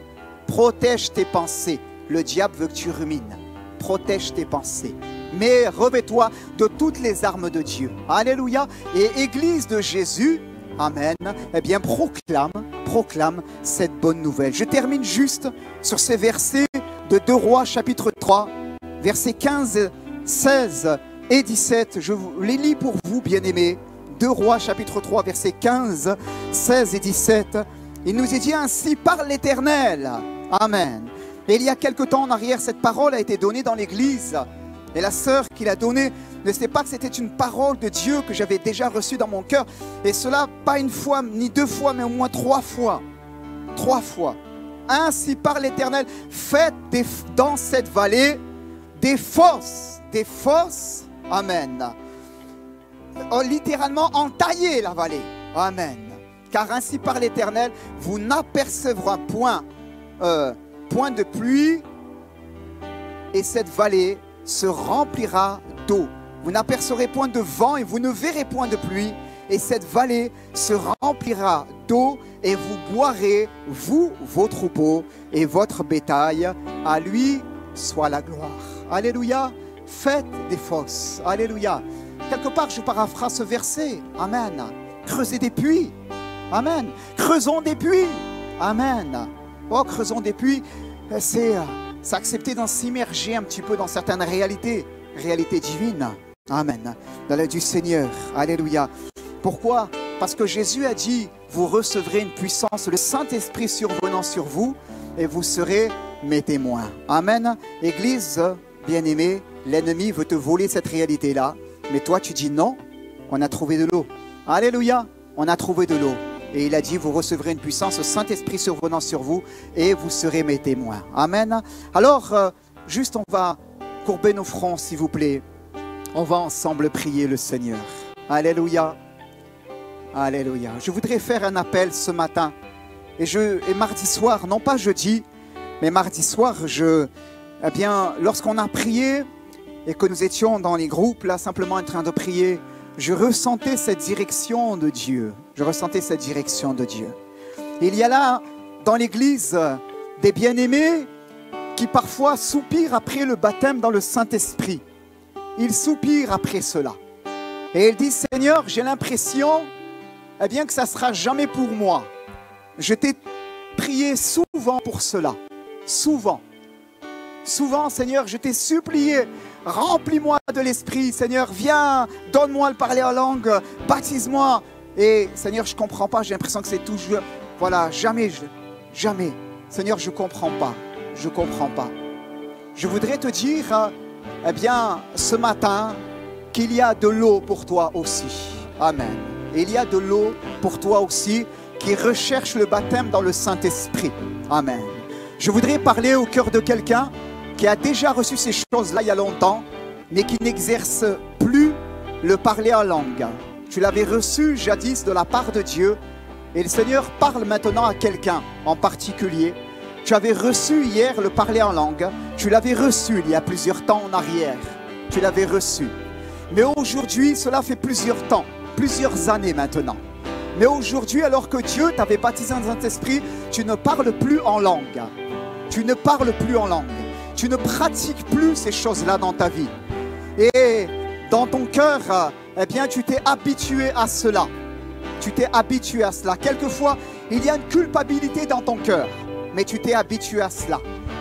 Speaker 1: Protège tes pensées. Le diable veut que tu rumines. Protège tes pensées. Mais revêt-toi de toutes les armes de Dieu. Alléluia. Et Église de Jésus, amen, eh bien, proclame cette bonne nouvelle. Je termine juste sur ces versets de 2 Rois, chapitre 3, versets 15, 16 et 17, je vous les lis pour vous, bien-aimés. 2 Rois, chapitre 3, versets 15, 16 et 17. Il nous est dit ainsi par l'Éternel. Amen. Et il y a quelque temps en arrière, cette parole a été donnée dans l'église. Et la sœur qui l'a donnée ne sait pas que c'était une parole de Dieu que j'avais déjà reçue dans mon cœur. Et cela, pas une fois, ni 2 fois, mais au moins 3 fois. 3 fois. Ainsi par l'Éternel, faites dans cette vallée des fosses. Des fosses. Amen. Littéralement entailler la vallée. Amen. Car ainsi par l'Éternel, vous n'apercevrez point de pluie et cette vallée se remplira d'eau. Vous n'apercevrez point de vent et vous ne verrez point de pluie et cette vallée se remplira d'eau et vous boirez, vous, vos troupeaux et votre bétail. À lui soit la gloire. Alléluia. Faites des fosses. Alléluia. Quelque part, je paraphrase ce verset. Amen. Creusez des puits. Amen. Creusons des puits. Amen. Oh, creusons des puits. C'est accepter d'en s'immerger un petit peu dans certaines réalités divines. Amen. Dans l'aide du Seigneur. Alléluia. Pourquoi? Parce que Jésus a dit, vous recevrez une puissance, le Saint-Esprit survenant sur vous, et vous serez mes témoins. Amen. Église bien-aimée, l'ennemi veut te voler cette réalité-là, mais toi tu dis non, on a trouvé de l'eau. Alléluia, on a trouvé de l'eau. Et il a dit, vous recevrez une puissance, le Saint-Esprit survenant sur vous, et vous serez mes témoins. Amen. Alors, juste on va courber nos fronts, s'il vous plaît. On va ensemble prier le Seigneur. Alléluia. Alléluia. Je voudrais faire un appel ce matin. Et mardi soir, non pas jeudi, mais mardi soir, eh bien, lorsqu'on a prié et que nous étions dans les groupes, là, simplement en train de prier, je ressentais cette direction de Dieu. Je ressentais cette direction de Dieu. Et il y a là, dans l'église, des bien-aimés qui parfois soupirent après le baptême dans le Saint-Esprit. Ils soupirent après cela. Et ils disent, Seigneur, j'ai l'impression, eh bien, que ça ne sera jamais pour moi. Je t'ai prié souvent pour cela. Souvent. Souvent, Seigneur, je t'ai supplié, remplis-moi de l'Esprit, Seigneur, viens, donne-moi le parler en langue, baptise-moi. Et Seigneur, je ne comprends pas, j'ai l'impression que c'est toujours, voilà, jamais. Seigneur, je ne comprends pas, je ne comprends pas. Je voudrais te dire, eh bien, ce matin, qu'il y a de l'eau pour toi aussi. Amen. Et il y a de l'eau pour toi aussi qui recherche le baptême dans le Saint-Esprit. Amen. Je voudrais parler au cœur de quelqu'un qui a déjà reçu ces choses-là il y a longtemps, mais qui n'exerce plus le parler en langue. Tu l'avais reçu jadis de la part de Dieu, et le Seigneur parle maintenant à quelqu'un en particulier. Tu avais reçu hier le parler en langue, tu l'avais reçu il y a plusieurs temps en arrière, tu l'avais reçu. Mais aujourd'hui, cela fait plusieurs temps, plusieurs années maintenant. Mais aujourd'hui, alors que Dieu t'avait baptisé dans Saint-Esprit, tu ne parles plus en langue. Tu ne parles plus en langue. Tu ne pratiques plus ces choses-là dans ta vie. Et dans ton cœur, eh bien, tu t'es habitué à cela. Tu t'es habitué à cela. Quelquefois, il y a une culpabilité dans ton cœur, mais tu t'es habitué à cela.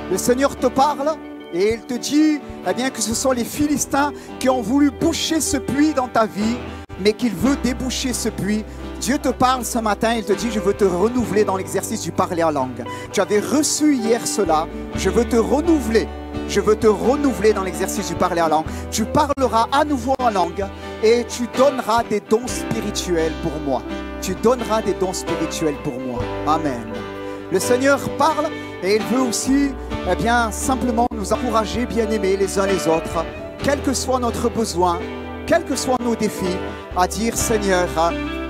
Speaker 1: Le Seigneur te parle Et il te dit eh bien, que ce sont les Philistins qui ont voulu boucher ce puits dans ta vie, mais qu'il veut déboucher ce puits. Dieu te parle ce matin, il te dit, je veux te renouveler dans l'exercice du parler en langue. Tu avais reçu hier cela, je veux te renouveler. Je veux te renouveler dans l'exercice du parler en langue. Tu parleras à nouveau en langue et tu donneras des dons spirituels pour moi. Tu donneras des dons spirituels pour moi. Amen. Le Seigneur parle et il veut aussi eh bien, simplement nous encourager, bien-aimés, les uns les autres, quel que soit notre besoin, quels que soient nos défis, à dire, Seigneur,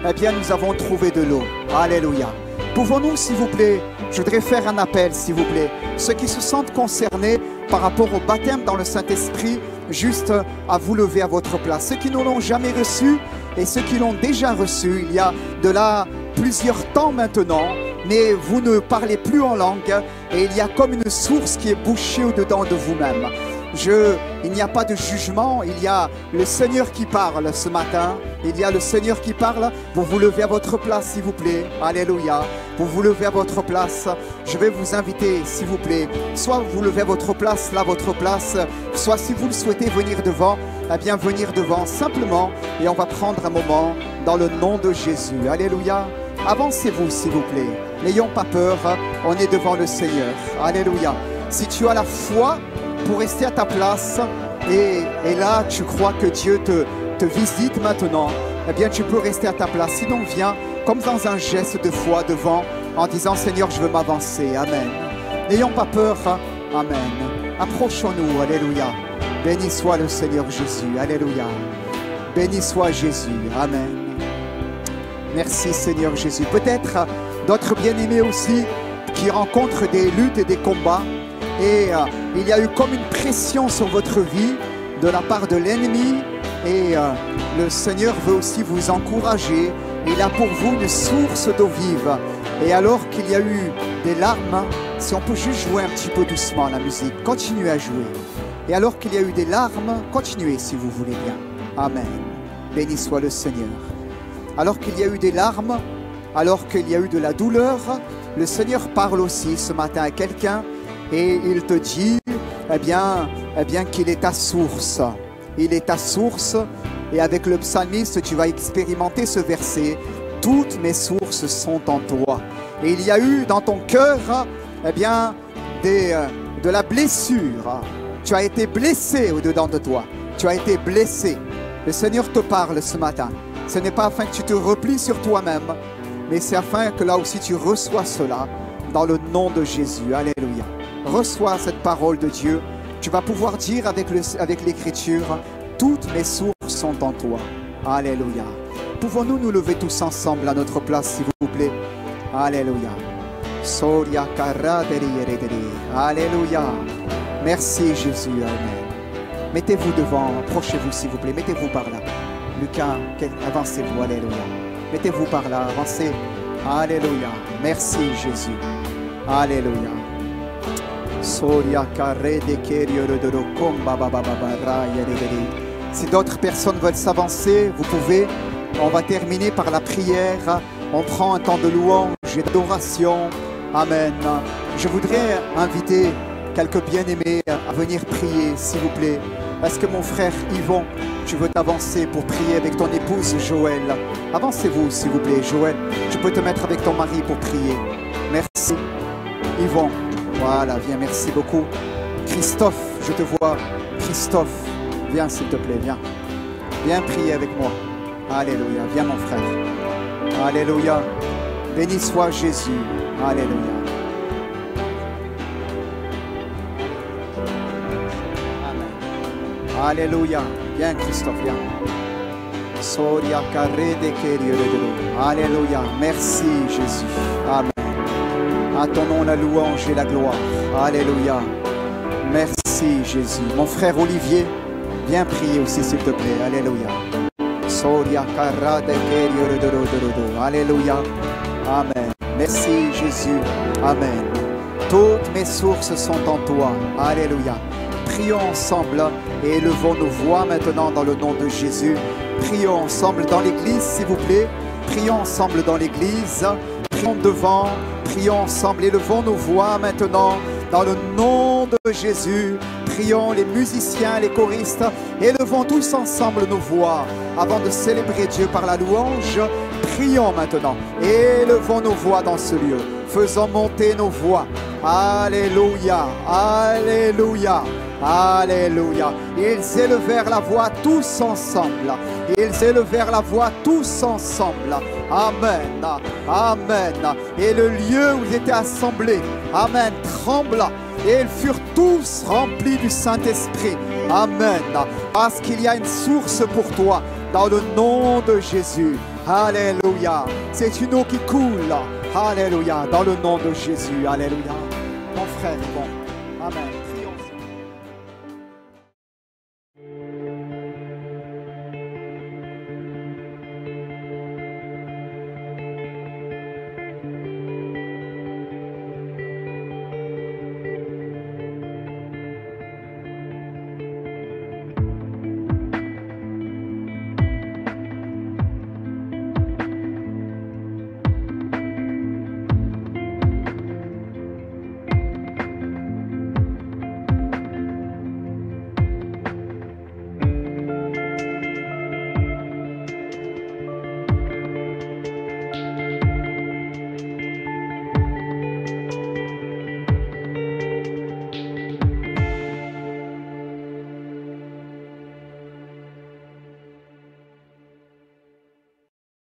Speaker 1: eh bien, nous avons trouvé de l'eau. Alléluia. Pouvons-nous, s'il vous plaît, je voudrais faire un appel, s'il vous plaît, ceux qui se sentent concernés par rapport au baptême dans le Saint-Esprit, juste à vous lever à votre place. Ceux qui ne l'ont jamais reçu et ceux qui l'ont déjà reçu, il y a de là plusieurs temps maintenant, mais vous ne parlez plus en langue et il y a comme une source qui est bouchée au-dedans de vous-même. Il n'y a pas de jugement, il y a le Seigneur qui parle ce matin. Il y a le Seigneur qui parle. Vous vous levez à votre place, s'il vous plaît. Alléluia. Vous vous levez à votre place. Je vais vous inviter, s'il vous plaît. Soit vous levez à votre place, là, votre place. Soit si vous le souhaitez venir devant, eh bien venir devant simplement. Et on va prendre un moment dans le nom de Jésus. Alléluia. Avancez-vous, s'il vous plaît. N'ayons pas peur. On est devant le Seigneur. Alléluia. Si tu as la foi pour rester à ta place et là tu crois que Dieu te visite maintenant, eh bien tu peux rester à ta place. Sinon viens comme dans un geste de foi devant en disant Seigneur je veux m'avancer. Amen. N'ayons pas peur. Amen. Approchons-nous. Alléluia. Béni soit le Seigneur Jésus. Alléluia. Béni soit Jésus. Amen. Merci Seigneur Jésus. Peut-être d'autres bien-aimés aussi qui rencontrent des luttes et des combats. Et il y a eu comme une pression sur votre vie de la part de l'ennemi. Et le Seigneur veut aussi vous encourager. Il a pour vous une source d'eau vive. Et alors qu'il y a eu des larmes, si on peut juste jouer un petit peu doucement la musique, continuez à jouer. Et alors qu'il y a eu des larmes, continuez si vous voulez bien. Amen. Béni soit le Seigneur. Alors qu'il y a eu des larmes, alors qu'il y a eu de la douleur, le Seigneur parle aussi ce matin à quelqu'un. Et il te dit, eh bien qu'il est ta source. Il est ta source. Et avec le psalmiste, tu vas expérimenter ce verset. Toutes mes sources sont en toi. Et il y a eu dans ton cœur, eh bien, de la blessure. Tu as été blessé au-dedans de toi. Tu as été blessé. Le Seigneur te parle ce matin. Ce n'est pas afin que tu te replies sur toi-même, mais c'est afin que là aussi tu reçois cela dans le nom de Jésus. Alléluia. Reçois cette parole de Dieu. Tu vas pouvoir dire avec l'Écriture, toutes mes sources sont en toi. Alléluia. Pouvons-nous nous lever tous ensemble à notre place, s'il vous plaît? Alléluia. Alléluia. Merci Jésus. Amen. Mettez-vous devant, approchez-vous s'il vous plaît. Mettez-vous par là. Lucas, avancez-vous. Alléluia. Mettez-vous par là, avancez. Alléluia. Merci Jésus. Alléluia. Si d'autres personnes veulent s'avancer, vous pouvez. On va terminer par la prière. On prend un temps de louange et d'adoration. Amen. Je voudrais inviter quelques bien-aimés à venir prier, s'il vous plaît. Est-ce que mon frère Yvon, tu veux t'avancer pour prier avec ton épouse Joël? Avancez-vous, s'il vous plaît. Joël, tu peux te mettre avec ton mari pour prier. Merci. Yvon. Voilà, viens, merci beaucoup. Christophe, je te vois. Christophe, viens s'il te plaît, viens. Viens prier avec moi. Alléluia, viens mon frère. Alléluia. Béni soit Jésus. Alléluia. Amen. Alléluia. Viens Christophe, viens. Soria carré de Alléluia. Merci Jésus. Amen. À ton nom la louange et la gloire. Alléluia. Merci Jésus. Mon frère Olivier, viens prier aussi s'il te plaît. Alléluia. Alléluia. Amen. Merci Jésus. Amen. Toutes mes sources sont en toi. Alléluia. Prions ensemble et élevons nos voix maintenant dans le nom de Jésus. Prions ensemble dans l'église s'il vous plaît. Prions ensemble dans l'église. Prions devant. Prions ensemble, élevons nos voix maintenant dans le nom de Jésus. prions, les musiciens, les choristes, élevons tous ensemble nos voix avant de célébrer Dieu par la louange. Prions maintenant, élevons nos voix dans ce lieu, faisons monter nos voix. Alléluia, alléluia, alléluia. Ils élevèrent la voix tous ensemble. Ils élevèrent la voix tous ensemble. Amen, amen. Et le lieu où ils étaient assemblés, amen, trembla. Et ils furent tous remplis du Saint-Esprit. Amen. Parce qu'il y a une source pour toi dans le nom de Jésus. Alléluia. C'est une eau qui coule. Alléluia. Dans le nom de Jésus. Alléluia. Mon frère est bon. Amen.